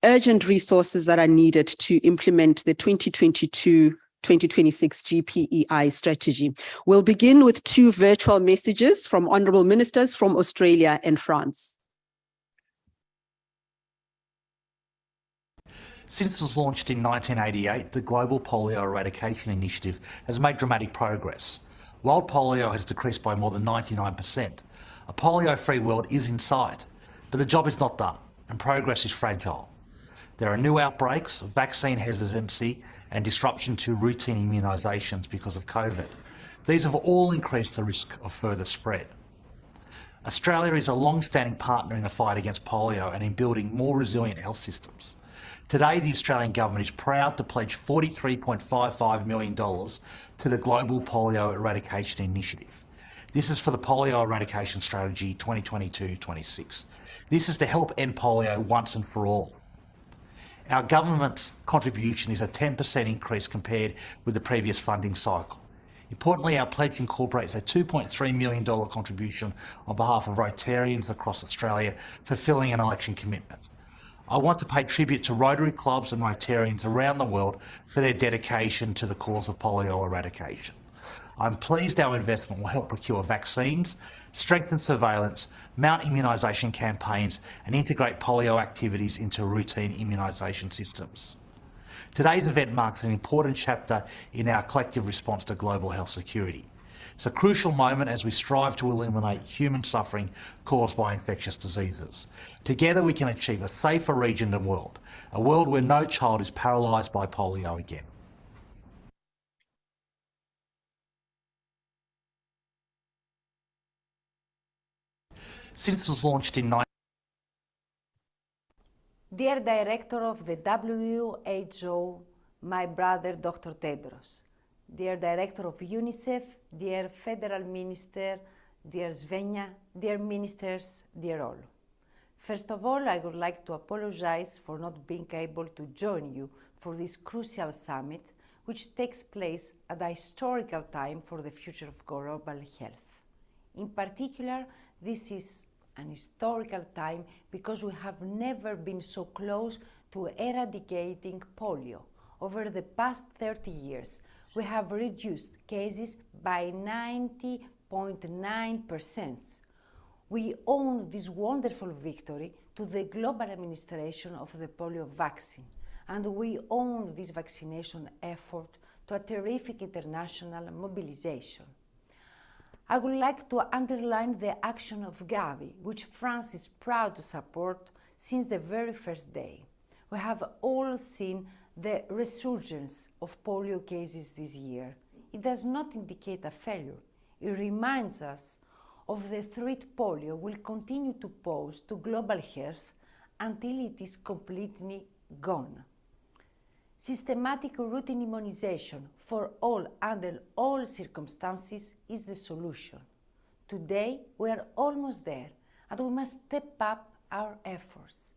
urgent resources that are needed to implement the 2022-2026 GPEI strategy. We'll begin with two virtual messages from honorable ministers from Australia and France. Since it was launched in 1988, the Global Polio Eradication Initiative has made dramatic progress. Wild polio has decreased by more than 99%. A polio-free world is in sight, but the job is not done, and progress is fragile. There are new outbreaks, vaccine hesitancy, and disruption to routine immunisations because of COVID. These have all increased the risk of further spread. Australia is a long-standing partner in the fight against polio and in building more resilient health systems. Today, the Australian Government is proud to pledge $43.55 million to the Global Polio Eradication Initiative. This is for the Polio Eradication Strategy 2022-26. This is to help end polio once and for all. Our government's contribution is a 10% increase compared with the previous funding cycle. Importantly, our pledge incorporates a $2.3 million contribution on behalf of Rotarians across Australia, fulfilling an election commitment. I want to pay tribute to Rotary clubs and Rotarians around the world for their dedication to the cause of polio eradication. I'm pleased our investment will help procure vaccines, strengthen surveillance, mount immunisation campaigns, and integrate polio activities into routine immunisation systems. Today's event marks an important chapter in our collective response to global health security. It's a crucial moment as we strive to eliminate human suffering caused by infectious diseases. Together we can achieve a safer region and world, a world where no child is paralysed by polio again. Since it was launched in Dear Director of the WHO, my brother Dr. Tedros, dear Director of UNICEF, dear Federal Minister, dear Svenja, dear Ministers, dear all. First of all, I would like to apologize for not being able to join you for this crucial summit, which takes place at a historical time for the future of global health. In particular, this is an historical time because we have never been so close to eradicating polio. Over the past 30 years, we have reduced cases by 90.9%. We owe this wonderful victory to the global administration of the polio vaccine, and we owe this vaccination effort to a terrific international mobilization. I would like to underline the action of Gavi, which France is proud to support since the very first day. We have all seen the resurgence of polio cases this year. It does not indicate a failure. It reminds us of the threat polio will continue to pose to global health until it is completely gone. Systematic routine immunization for all under all circumstances is the solution. Today, we are almost there, and we must step up our efforts.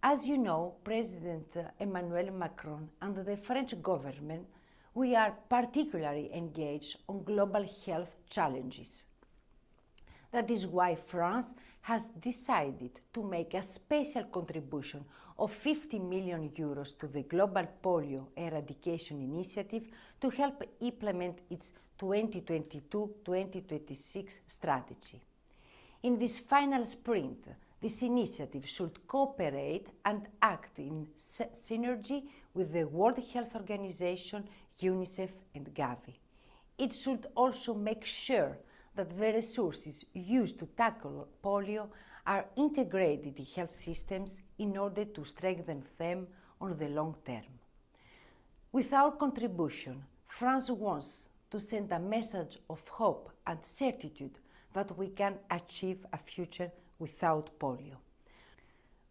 As you know, President Emmanuel Macron and the French government, we are particularly engaged on global health challenges. That is why France has decided to make a special contribution of 50 million euros to the Global Polio Eradication Initiative to help implement its 2022-2026 strategy. In this final sprint, this initiative should cooperate and act in synergy with the World Health Organization, UNICEF and Gavi. It should also make sure that the resources used to tackle polio are integrated in health systems in order to strengthen them on the long term. With our contribution, France wants to send a message of hope and certitude that we can achieve a future without polio.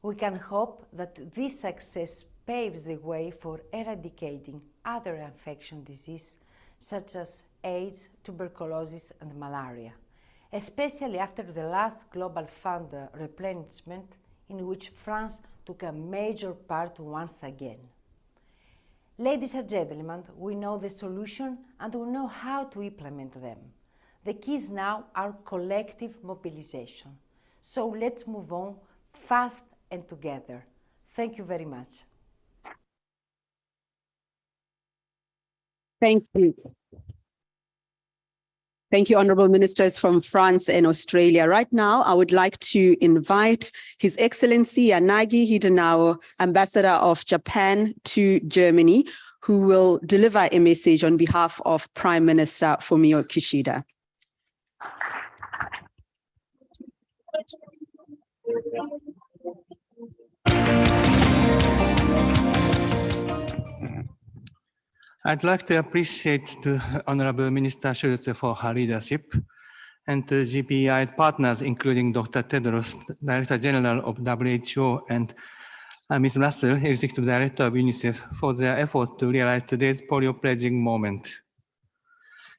We can hope that this success paves the way for eradicating other infectious diseases such as AIDS, tuberculosis and malaria, especially after the last Global Fund replenishment in which France took a major part once again. Ladies and gentlemen, we know the solution and we know how to implement them. The key is now our collective mobilization. So let's move on fast and together. Thank you very much. Thank you. Thank you, Honourable Ministers from France and Australia. Right now, I would like to invite His Excellency Yanagi Hidenao, Ambassador of Japan to Germany, who will deliver a message on behalf of Prime Minister Fumio Kishida. I'd like to appreciate the Honorable Minister Schulze for her leadership and to GPEI partners, including Dr. Tedros, Director General of WHO, and Ms. Russell, Executive Director of UNICEF, for their efforts to realize today's polio pledging moment.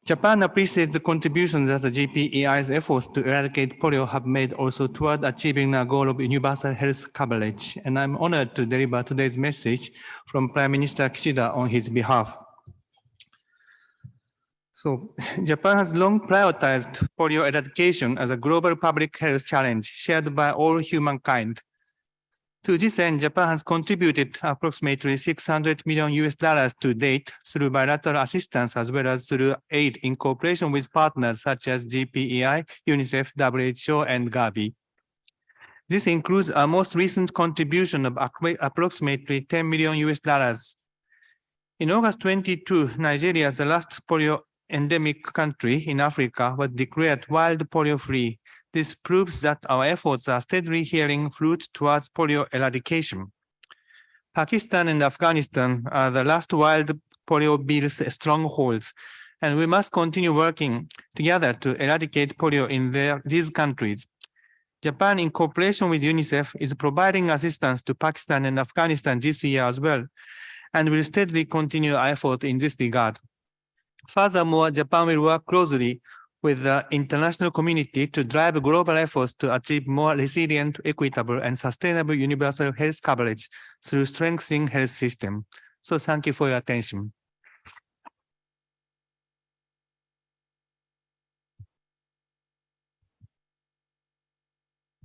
Japan appreciates the contributions that the GPEI's efforts to eradicate polio have made also toward achieving a goal of universal health coverage, and I'm honored to deliver today's message from Prime Minister Kishida on his behalf. So, Japan has long prioritized polio eradication as a global public health challenge shared by all humankind. To this end, Japan has contributed approximately $600 million to date through bilateral assistance as well as through aid in cooperation with partners such as GPEI, UNICEF, WHO, and Gavi. This includes our most recent contribution of approximately $10 million. In August 22, Nigeria, the last polio endemic country in Africa, was declared wild polio-free. This proves that our efforts are steadily bearing fruit towards polio eradication. Pakistan and Afghanistan are the last wild polio-based strongholds, and we must continue working together to eradicate polio in these countries. Japan, in cooperation with UNICEF, is providing assistance to Pakistan and Afghanistan this year as well, and will steadily continue our effort in this regard. Furthermore, Japan will work closely with the international community to drive global efforts to achieve more resilient, equitable, and sustainable universal health coverage through strengthening health system. So thank you for your attention.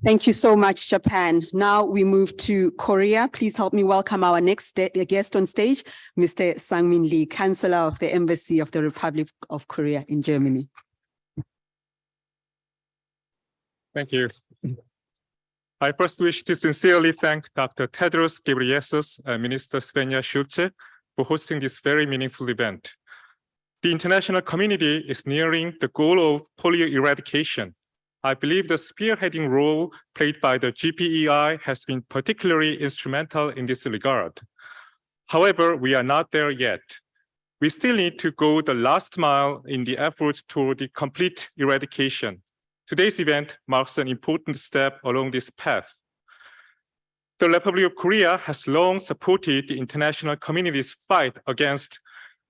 Thank you so much, Japan. Now we move to Korea. Please help me welcome our next guest on stage, Mr. Sang-min Lee, Chancellor of the Embassy of the Republic of Korea in Germany. Thank you. I first wish to sincerely thank Dr. Tedros Ghebreyesus and Minister Svenja Schulze for hosting this very meaningful event. The international community is nearing the goal of polio eradication. I believe the spearheading role played by the GPEI has been particularly instrumental in this regard. However, we are not there yet. We still need to go the last mile in the efforts toward the complete eradication. Today's event marks an important step along this path. The Republic of Korea has long supported the international community's fight against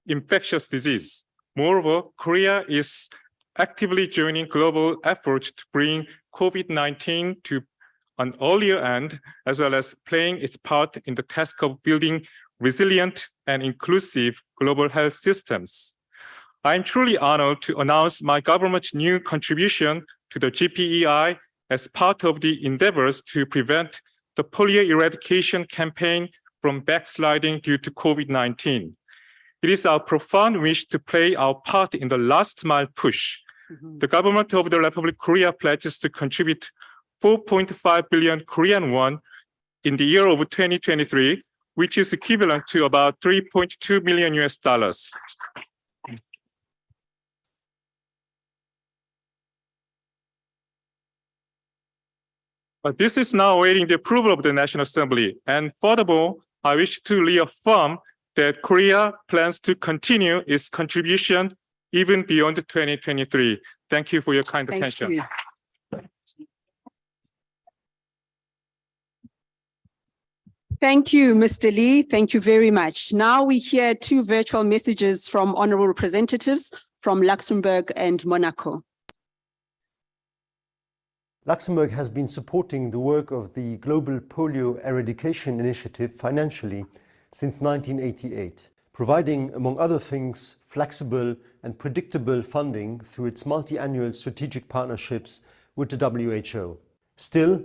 infectious disease. Moreover, Korea is actively joining global efforts to bring COVID-19 to an earlier end, as well as playing its part in the task of building resilient and inclusive global health systems. I'm truly honored to announce my government's new contribution to the GPEI as part of the endeavors to prevent the polio eradication campaign from backsliding due to COVID-19. It is our profound wish to play our part in the last mile push. The government of the Republic of Korea pledges to contribute 4.5 billion Korean won in the year of 2023, which is equivalent to about 3.2 million US dollars. But this is now awaiting the approval of the National Assembly. And furthermore, I wish to reaffirm that Korea plans to continue its contribution even beyond 2023. Thank you for your kind attention. You. Thank you, Mr. Lee. Thank you very much. Now we hear two virtual messages from honorable representatives from Luxembourg and Monaco. Luxembourg has been supporting the work of the Global Polio Eradication Initiative financially since 1988, providing, among other things, flexible and predictable funding through its multi-annual strategic partnerships with the WHO. Still,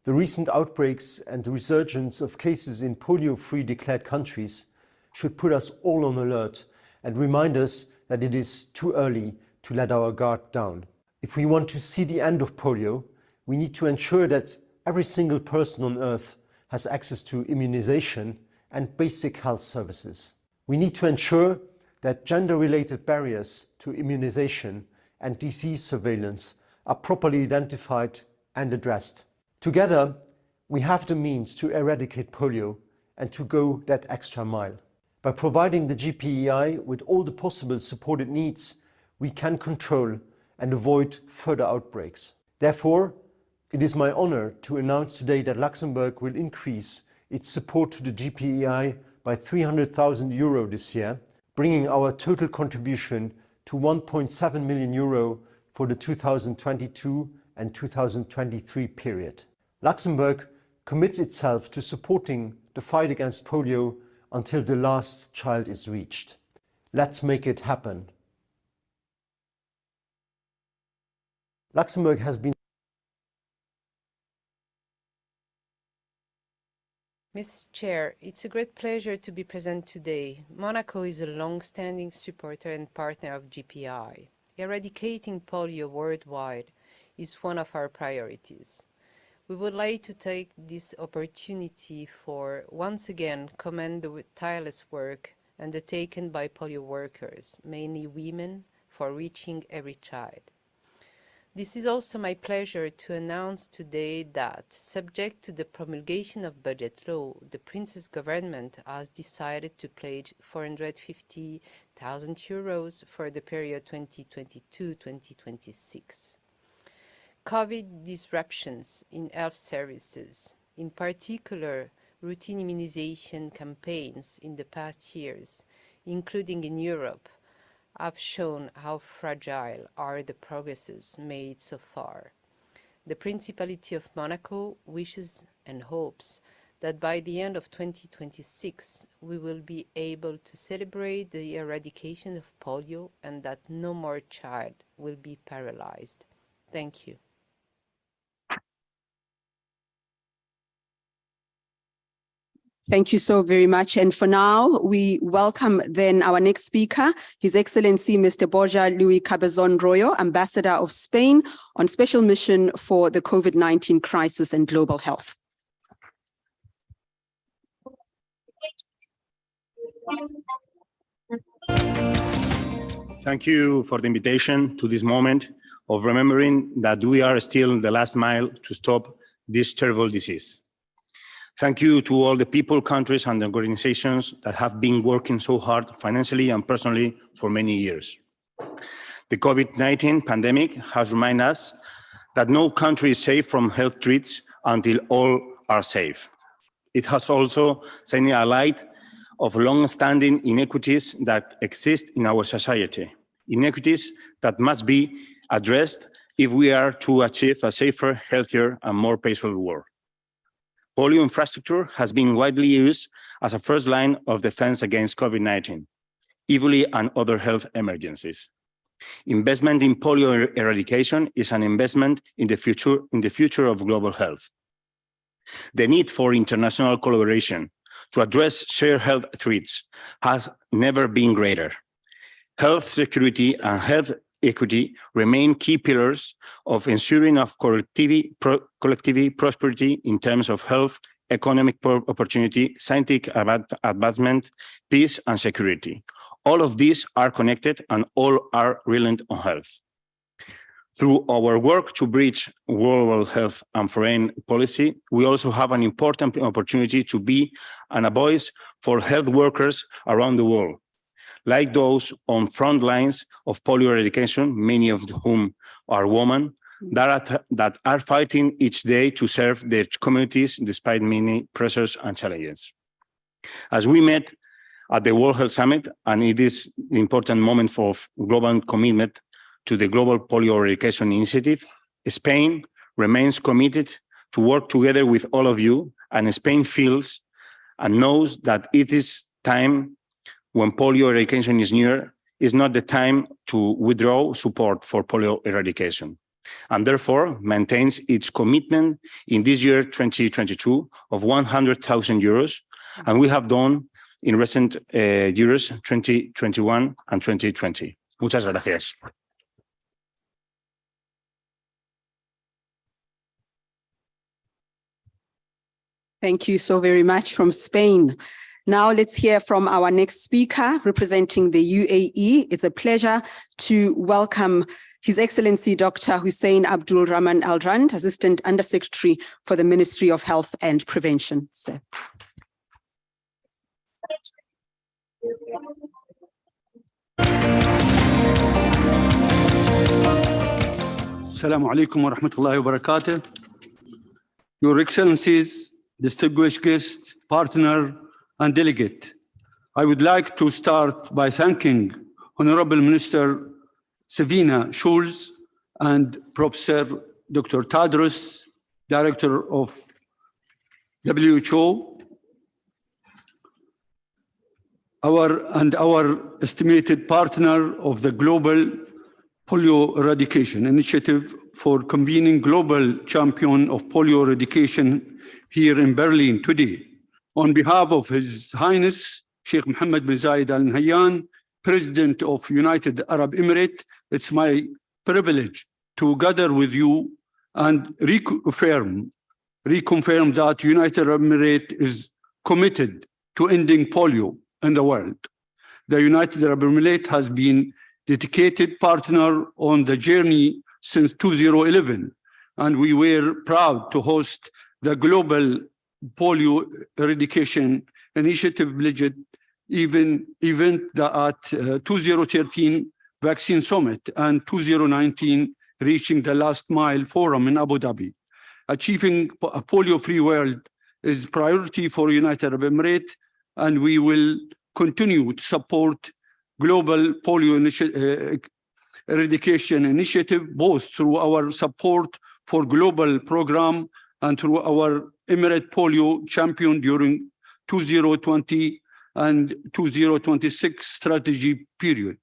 the recent outbreaks and the resurgence of cases in polio-free declared countries should put us all on alert and remind us that it is too early to let our guard down. If we want to see the end of polio, we need to ensure that every single person on Earth has access to immunization and basic health services. We need to ensure that gender-related barriers to immunization and disease surveillance are properly identified and addressed. Together, we have the means to eradicate polio and to go that extra mile. By providing the GPEI with all the possible support it needs, we can control and avoid further outbreaks. Therefore, it is my honor to announce today that Luxembourg will increase its support to the GPEI by 300,000 euro this year, bringing our total contribution to 1.7 million euro for the 2022 and 2023 period. Luxembourg commits itself to supporting the fight against polio until the last child is reached. Let's make it happen. Luxembourg has been Ms. Chair, it's a great pleasure to be present today. Monaco is a long-standing supporter and partner of GPEI. Eradicating polio worldwide is one of our priorities. We would like to take this opportunity for once again commend the tireless work undertaken by polio workers, mainly women, for reaching every child. This is also my pleasure to announce today that, subject to the promulgation of budget law, the Prince's government has decided to pledge 450,000 euros for the period 2022-2026. COVID disruptions in health services, in particular routine immunization campaigns in the past years, including in Europe, have shown how fragile are the progresses made so far. The Principality of Monaco wishes and hopes that by the end of 2026, we will be able to celebrate the eradication of polio and that no more child will be paralyzed. Thank you. Thank you so very much. And for now, we welcome then our next speaker, His Excellency Mr. Borja Luis Cabezon Royo, Ambassador of Spain on special mission for the COVID-19 crisis and global health. Thank you for the invitation to this moment of remembering that we are still in the last mile to stop this terrible disease. Thank you to all the people, countries, and organizations that have been working so hard financially and personally for many years. The COVID-19 pandemic has reminded us that no country is safe from health threats until all are safe. It has also shined a light of long-standing inequities that exist in our society, inequities that must be addressed if we are to achieve a safer, healthier, and more peaceful world. Polio infrastructure has been widely used as a first line of defense against COVID-19, Ebola, and other health emergencies. Investment in polio eradication is an investment in the future of global health. The need for international collaboration to address shared health threats has never been greater. Health security and health equity remain key pillars of ensuring of collectivity prosperity in terms of health, economic opportunity, scientific advancement, peace, and security. All of these are connected and all are reliant on health. Through our work to bridge global health and foreign policy, we also have an important opportunity to be a voice for health workers around the world, like those on front lines of polio eradication, many of whom are women, that are fighting each day to serve their communities despite many pressures and challenges. As we met at the World Health Summit, and it is an important moment for global commitment to the Global Polio Eradication Initiative, Spain remains committed to work together with all of you, and Spain feels and knows that it is time when polio eradication is near, is not the time to withdraw support for polio eradication, and therefore maintains its commitment in this year 2022 of 100,000 euros, and we have done in recent years 2021 and 2020. Muchas gracias. Thank you so very much from Spain. Now let's hear from our next speaker representing the UAE. It's a pleasure to welcome His Excellency Dr. Hussein Abdul Rahman Al Rand, Assistant Undersecretary for the Ministry of Health and Prevention. Sir. Assalamu alaikum wa rahmatullahi wa barakatuh. Your Excellencies, distinguished guests, partner, and delegate, I would like to start by thanking Honorable Minister Savina Schulz and Professor Dr. Tadros, Director of WHO, our estimated partner of the Global Polio Eradication Initiative for convening Global Champion of Polio Eradication here in Berlin today. On behalf of His Highness Sheikh Mohammed bin Zayed Al Nahyan, President of United Arab Emirates, it's my privilege to gather with you and reconfirm that United Arab Emirates is committed to ending polio in the world. The United Arab Emirates has been dedicated partner on the journey since 2011, and we were proud to host the Global Polio Eradication Initiative pledged event at 2013 Vaccine Summit and 2019 Reaching the Last Mile Forum in Abu Dhabi. Achieving a polio-free world is priority for United Arab Emirates, and we will continue to support Global Polio Eradication Initiative, both through our support for global program and through our Emirate Polio Champion during 2020 and 2026 strategy period.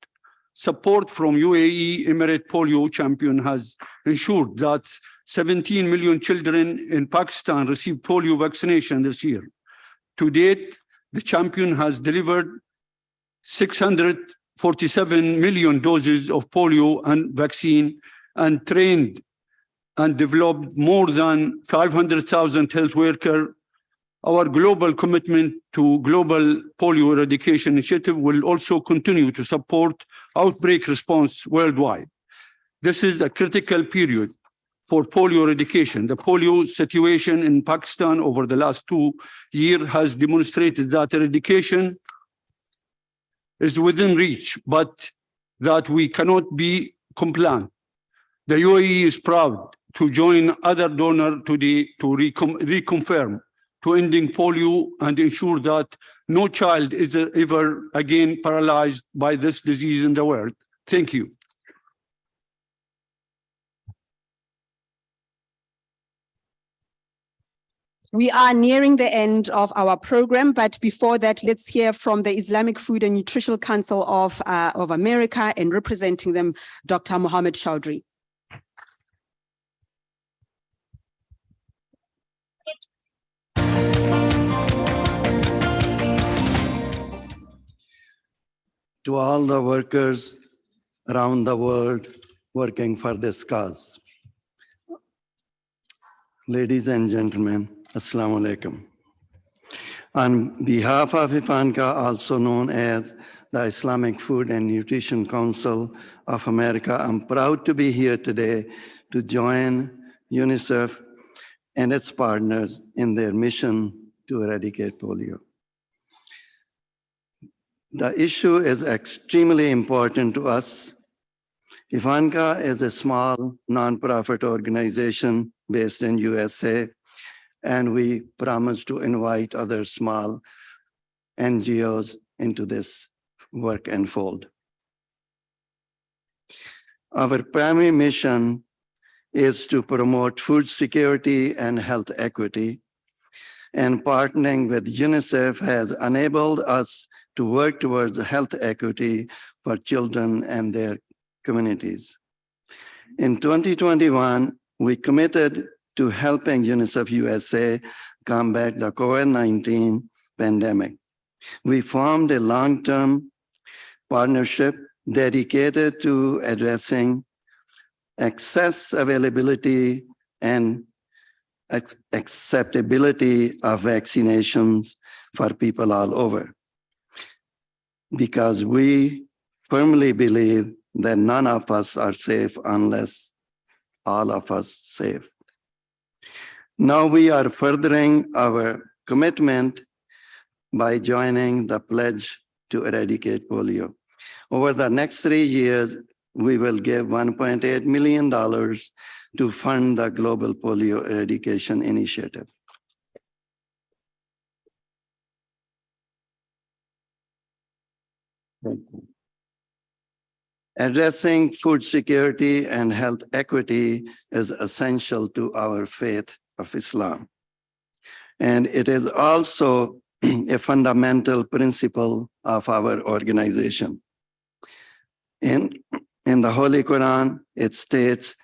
Support from UAE Emirate Polio Champion has ensured that 17 million children in Pakistan received polio vaccination this year. To date, the champion has delivered 647 million doses of polio and vaccine, and trained and developed more than 500,000 health workers. Our global commitment to Global Polio Eradication Initiative will also continue to support outbreak response worldwide. This is a critical period for polio eradication. The polio situation in Pakistan over the last 2 years has demonstrated that eradication is within reach, but that we cannot be compliant. The UAE is proud to join other donors today to reconfirm to ending polio and ensure that no child is ever again paralyzed by this disease in the world. Thank you. We are nearing the end of our program, but before that, let's hear from the Islamic Food and Nutritional Council of America, and representing them, Dr. Mohammed Chaudhry. To all the workers around the world working for this cause. Ladies and gentlemen, Assalamu alaikum. On behalf of IFANCA, also known as the Islamic Food and Nutrition Council of America, I'm proud to be here today to join UNICEF and its partners in their mission to eradicate polio. The issue is extremely important to us. IFANCA is a small nonprofit organization based in USA, and we promise to invite other small NGOs into this work and fold. Our primary mission is to promote food security and health equity, and partnering with UNICEF has enabled us to work towards health equity for children and their communities. In 2021, we committed to helping UNICEF USA combat the COVID-19 pandemic. We formed a long-term partnership dedicated to addressing access, availability, and acceptability of vaccinations for people all over, because we firmly believe that none of us are safe unless all of us safe. Now we are furthering our commitment by joining the pledge to eradicate polio. Over the next 3 years, we will give $1.8 million to fund the Global Polio Eradication Initiative. Addressing food security and health equity is essential to our faith of Islam. And it is also a fundamental principle of our organization. In the Holy Quran, it states,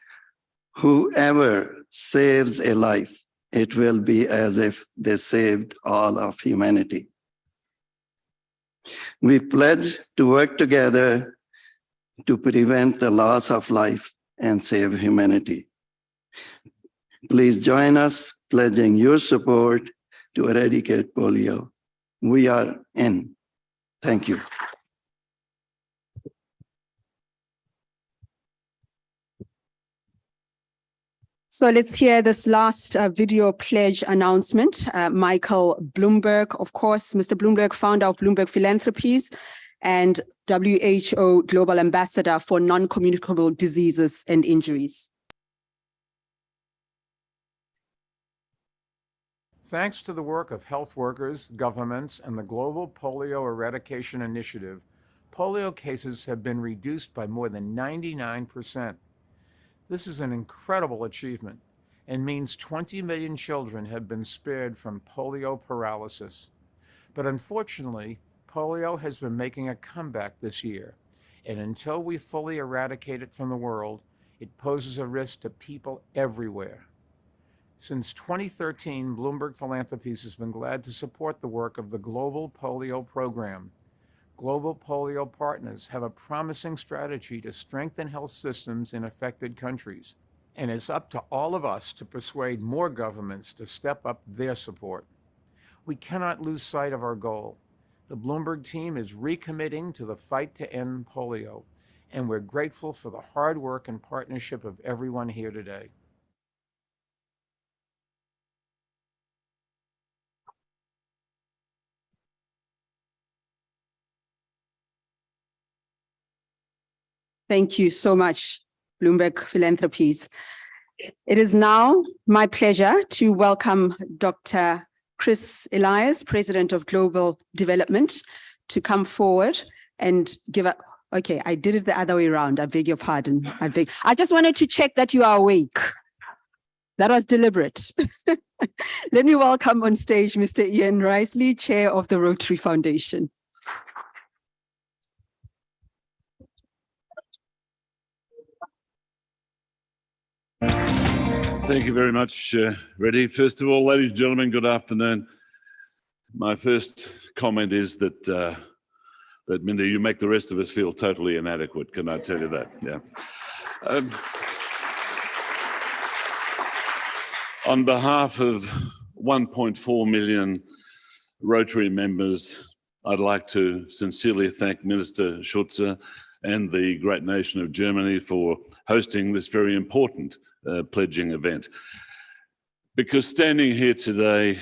whoever saves a life, it will be as if they saved all of humanity. We pledge to work together to prevent the loss of life and save humanity. Please join us pledging your support to eradicate polio. We are in. Thank you. So let's hear this last video pledge announcement. Michael Bloomberg, of course, Mr. Bloomberg, founder of Bloomberg Philanthropies and WHO Global Ambassador for Non-Communicable Diseases and Injuries. Thanks to the work of health workers, governments, and the Global Polio Eradication Initiative, polio cases have been reduced by more than 99%. This is an incredible achievement and means 20 million children have been spared from polio paralysis. But unfortunately, polio has been making a comeback this year, and until we fully eradicate it from the world, it poses a risk to people everywhere. Since 2013, Bloomberg Philanthropies has been glad to support the work of the Global Polio Program. Global Polio partners have a promising strategy to strengthen health systems in affected countries, and it's up to all of us to persuade more governments to step up their support. We cannot lose sight of our goal. The Bloomberg team is recommitting to the fight to end polio, and we're grateful for the hard work and partnership of everyone here today. Thank you so much, Bloomberg Philanthropies. It is now my pleasure to welcome Dr. Chris Elias, President of Global Development, to come forward and give a, okay, I did it the other way around. I beg your pardon. I just wanted to check that you are awake. That was deliberate. Let me welcome on stage Mr. Ian Risley, Chair of the Rotary Foundation. Thank you very much, Reddy. First of all, ladies and gentlemen, good afternoon. My first comment is that, Minda, you make the rest of us feel totally inadequate. Can I tell you that? Yeah. On behalf of 1.4 million Rotary members, I'd like to sincerely thank Minister Schulze and the great nation of Germany for hosting this very important pledging event. Because standing here today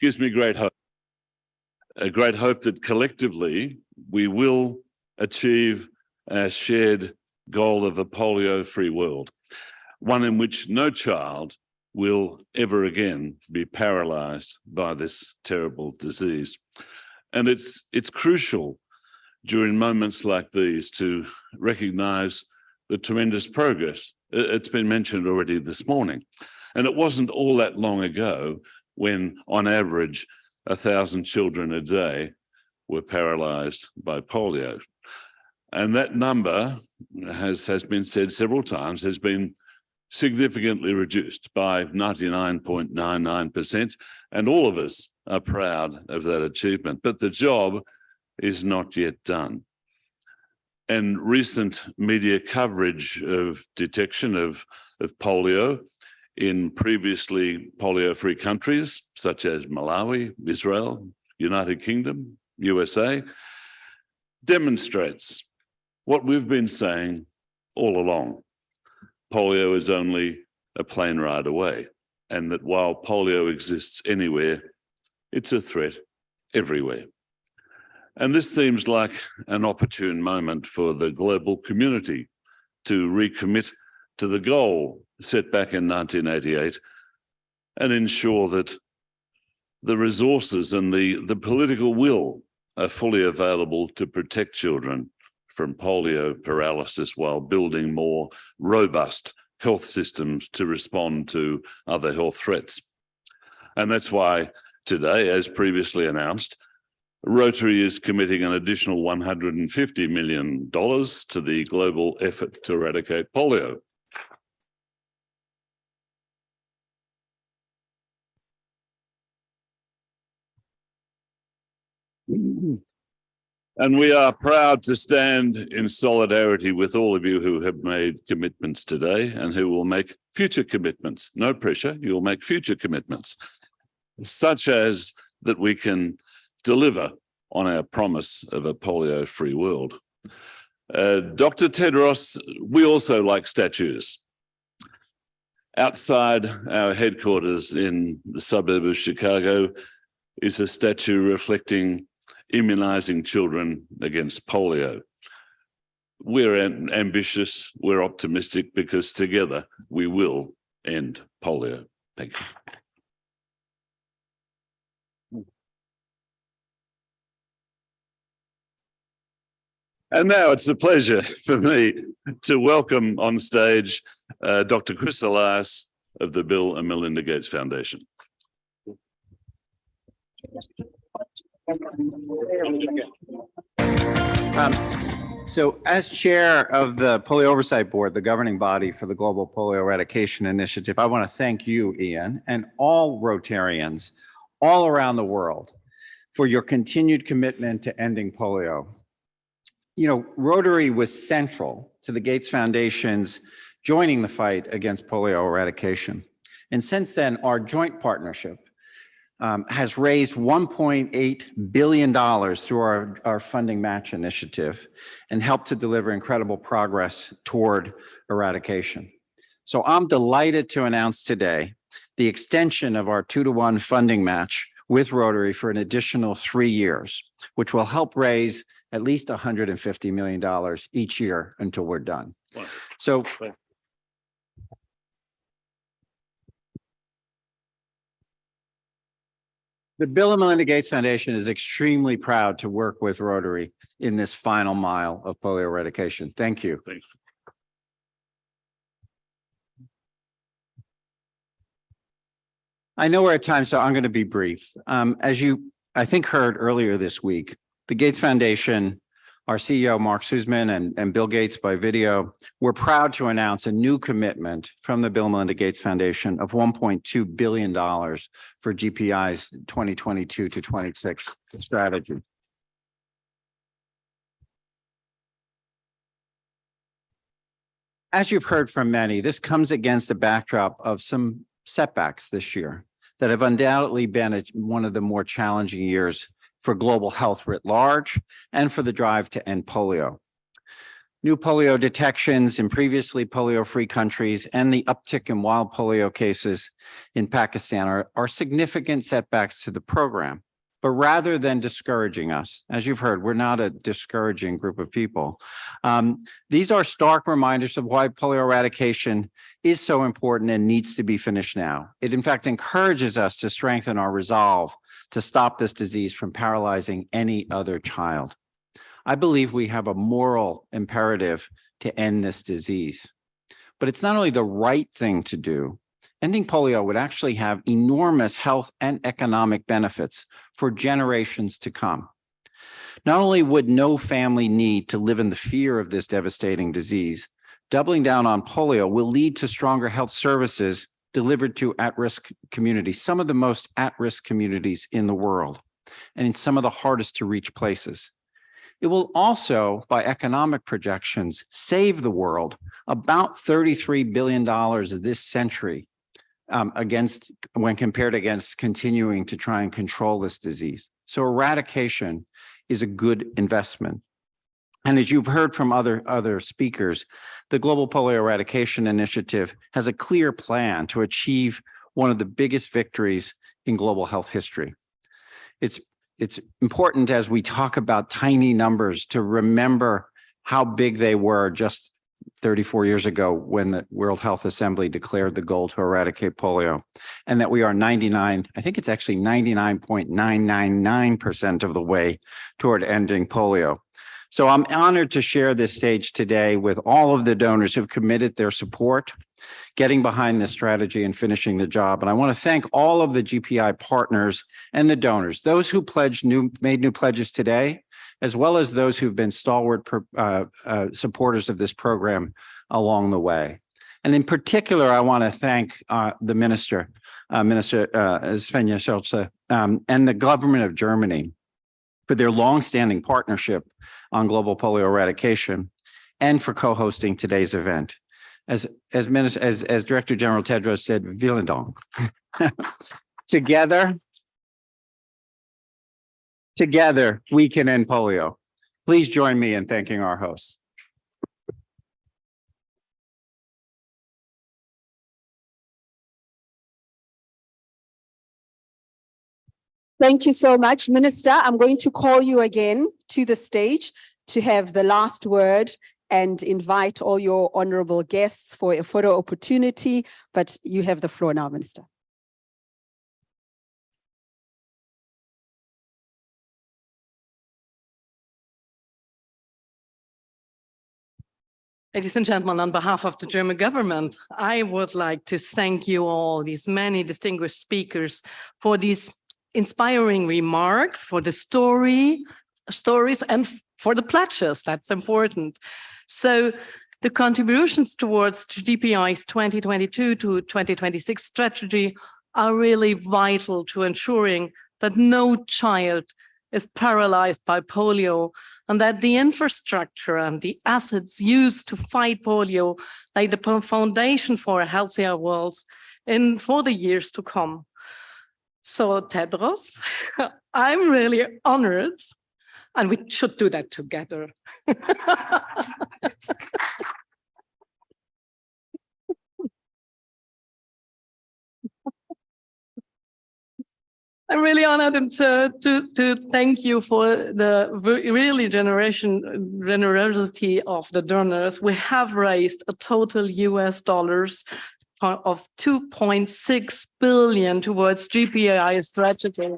gives me great hope. A great hope that collectively we will achieve our shared goal of a polio-free world, one in which no child will ever again be paralyzed by this terrible disease. And it's crucial during moments like these to recognize the tremendous progress. It's been mentioned already this morning. And it wasn't all that long ago when, on average, 1,000 children a day were paralyzed by polio. And that number, has been said several times, has been significantly reduced by 99.99%. And all of us are proud of that achievement. But the job is not yet done. And recent media coverage of detection of polio in previously polio-free countries, such as Malawi, Israel, United Kingdom, USA, demonstrates what we've been saying all along. Polio is only a plane ride away, and that while polio exists anywhere, it's a threat everywhere. And this seems like an opportune moment for the global community to recommit to the goal set back in 1988 and ensure that the resources and the political will are fully available to protect children from polio paralysis while building more robust health systems to respond to other health threats. And that's why today, as previously announced, Rotary is committing an additional $150 million to the global effort to eradicate polio. And we are proud to stand in solidarity with all of you who have made commitments today and who will make future commitments. No pressure, you'll make future commitments, such as that we can deliver on our promise of a polio-free world. Dr. Tedros, we also like statues. Outside our headquarters in the suburb of Chicago is a statue reflecting immunizing children against polio. We're ambitious, we're optimistic, because together we will end polio. Thank you. And now it's a pleasure for me to welcome on stage Dr. Chris Elias of the Bill and Melinda Gates Foundation. So as chair of the Polio Oversight Board, the governing body for the Global Polio Eradication Initiative, I want to thank you, Ian, and all Rotarians all around the world for your continued commitment to ending polio. You know, Rotary was central to the Gates Foundation's joining the fight against polio eradication. And since then, our joint partnership has raised $1.8 billion through our funding match initiative and helped to deliver incredible progress toward eradication. So I'm delighted to announce today the extension of our 2-to-1 funding match with Rotary for an additional 3 years, which will help raise at least $150 million each year until we're done. Wow. So the Bill and Melinda Gates Foundation is extremely proud to work with Rotary in this final mile of polio eradication. Thank you. Thanks. I know we're at time, so I'm going to be brief. As you, I think, heard earlier this week, the Gates Foundation, our CEO, Mark Sussman, and Bill Gates by video, we're proud to announce a new commitment from the Bill and Melinda Gates Foundation of $1.2 billion for GPEI's 2022 to 26 strategy. As you've heard from many, this comes against the backdrop of some setbacks this year that have undoubtedly been one of the more challenging years for global health writ large and for the drive to end polio. New polio detections in previously polio-free countries and the uptick in wild polio cases in Pakistan are significant setbacks to the program. But rather than discouraging us, as you've heard, we're not a discouraging group of people. These are stark reminders of why polio eradication is so important and needs to be finished now. It, in fact, encourages us to strengthen our resolve to stop this disease from paralyzing any other child. I believe we have a moral imperative to end this disease. But it's not only the right thing to do. Ending polio would actually have enormous health and economic benefits for generations to come. Not only would no family need to live in the fear of this devastating disease, doubling down on polio will lead to stronger health services delivered to at-risk communities, some of the most at-risk communities in the world, and in some of the hardest to reach places. It will also, by economic projections, save the world about $33 billion this century when compared against continuing to try and control this disease. So eradication is a good investment. And as you've heard from other speakers, the Global Polio Eradication Initiative has a clear plan to achieve one of the biggest victories in global health history. It's important as we talk about tiny numbers to remember how big they were just 34 years ago when the World Health Assembly declared the goal to eradicate polio, and that we are 99.999% of the way toward ending polio. So I'm honored to share this stage today with all of the donors who've committed their support, getting behind this strategy and finishing the job. And I want to thank all of the GPEI partners and the donors, those who made new pledges today, as well as those who've been stalwart supporters of this program along the way. And in particular, I want to thank the Minister Svenja Schulze, and the government of Germany for their longstanding partnership on global polio eradication and for co-hosting today's event. As Director General Tedros said, vielen Dank. Together, we can end polio. Please join me in thanking our hosts. Thank you so much, Minister. I'm going to call you again to the stage to have the last word and invite all your honorable guests for a photo opportunity, but you have the floor now, Minister. Ladies and gentlemen, on behalf of the German government, I would like to thank you all, these many distinguished speakers, for these inspiring remarks, for the stories, and for the pledges. That's important. So the contributions towards GPEI's 2022 to 2026 strategy are really vital to ensuring that no child is paralyzed by polio, and that the infrastructure and the assets used to fight polio lay the foundation for a healthier world for the years to come. So Tedros, I'm really honored, and we should do that together. I'm really honored to thank you for the really generosity of the donors. We have raised a total US dollars of 2.6 billion towards GPEI strategy.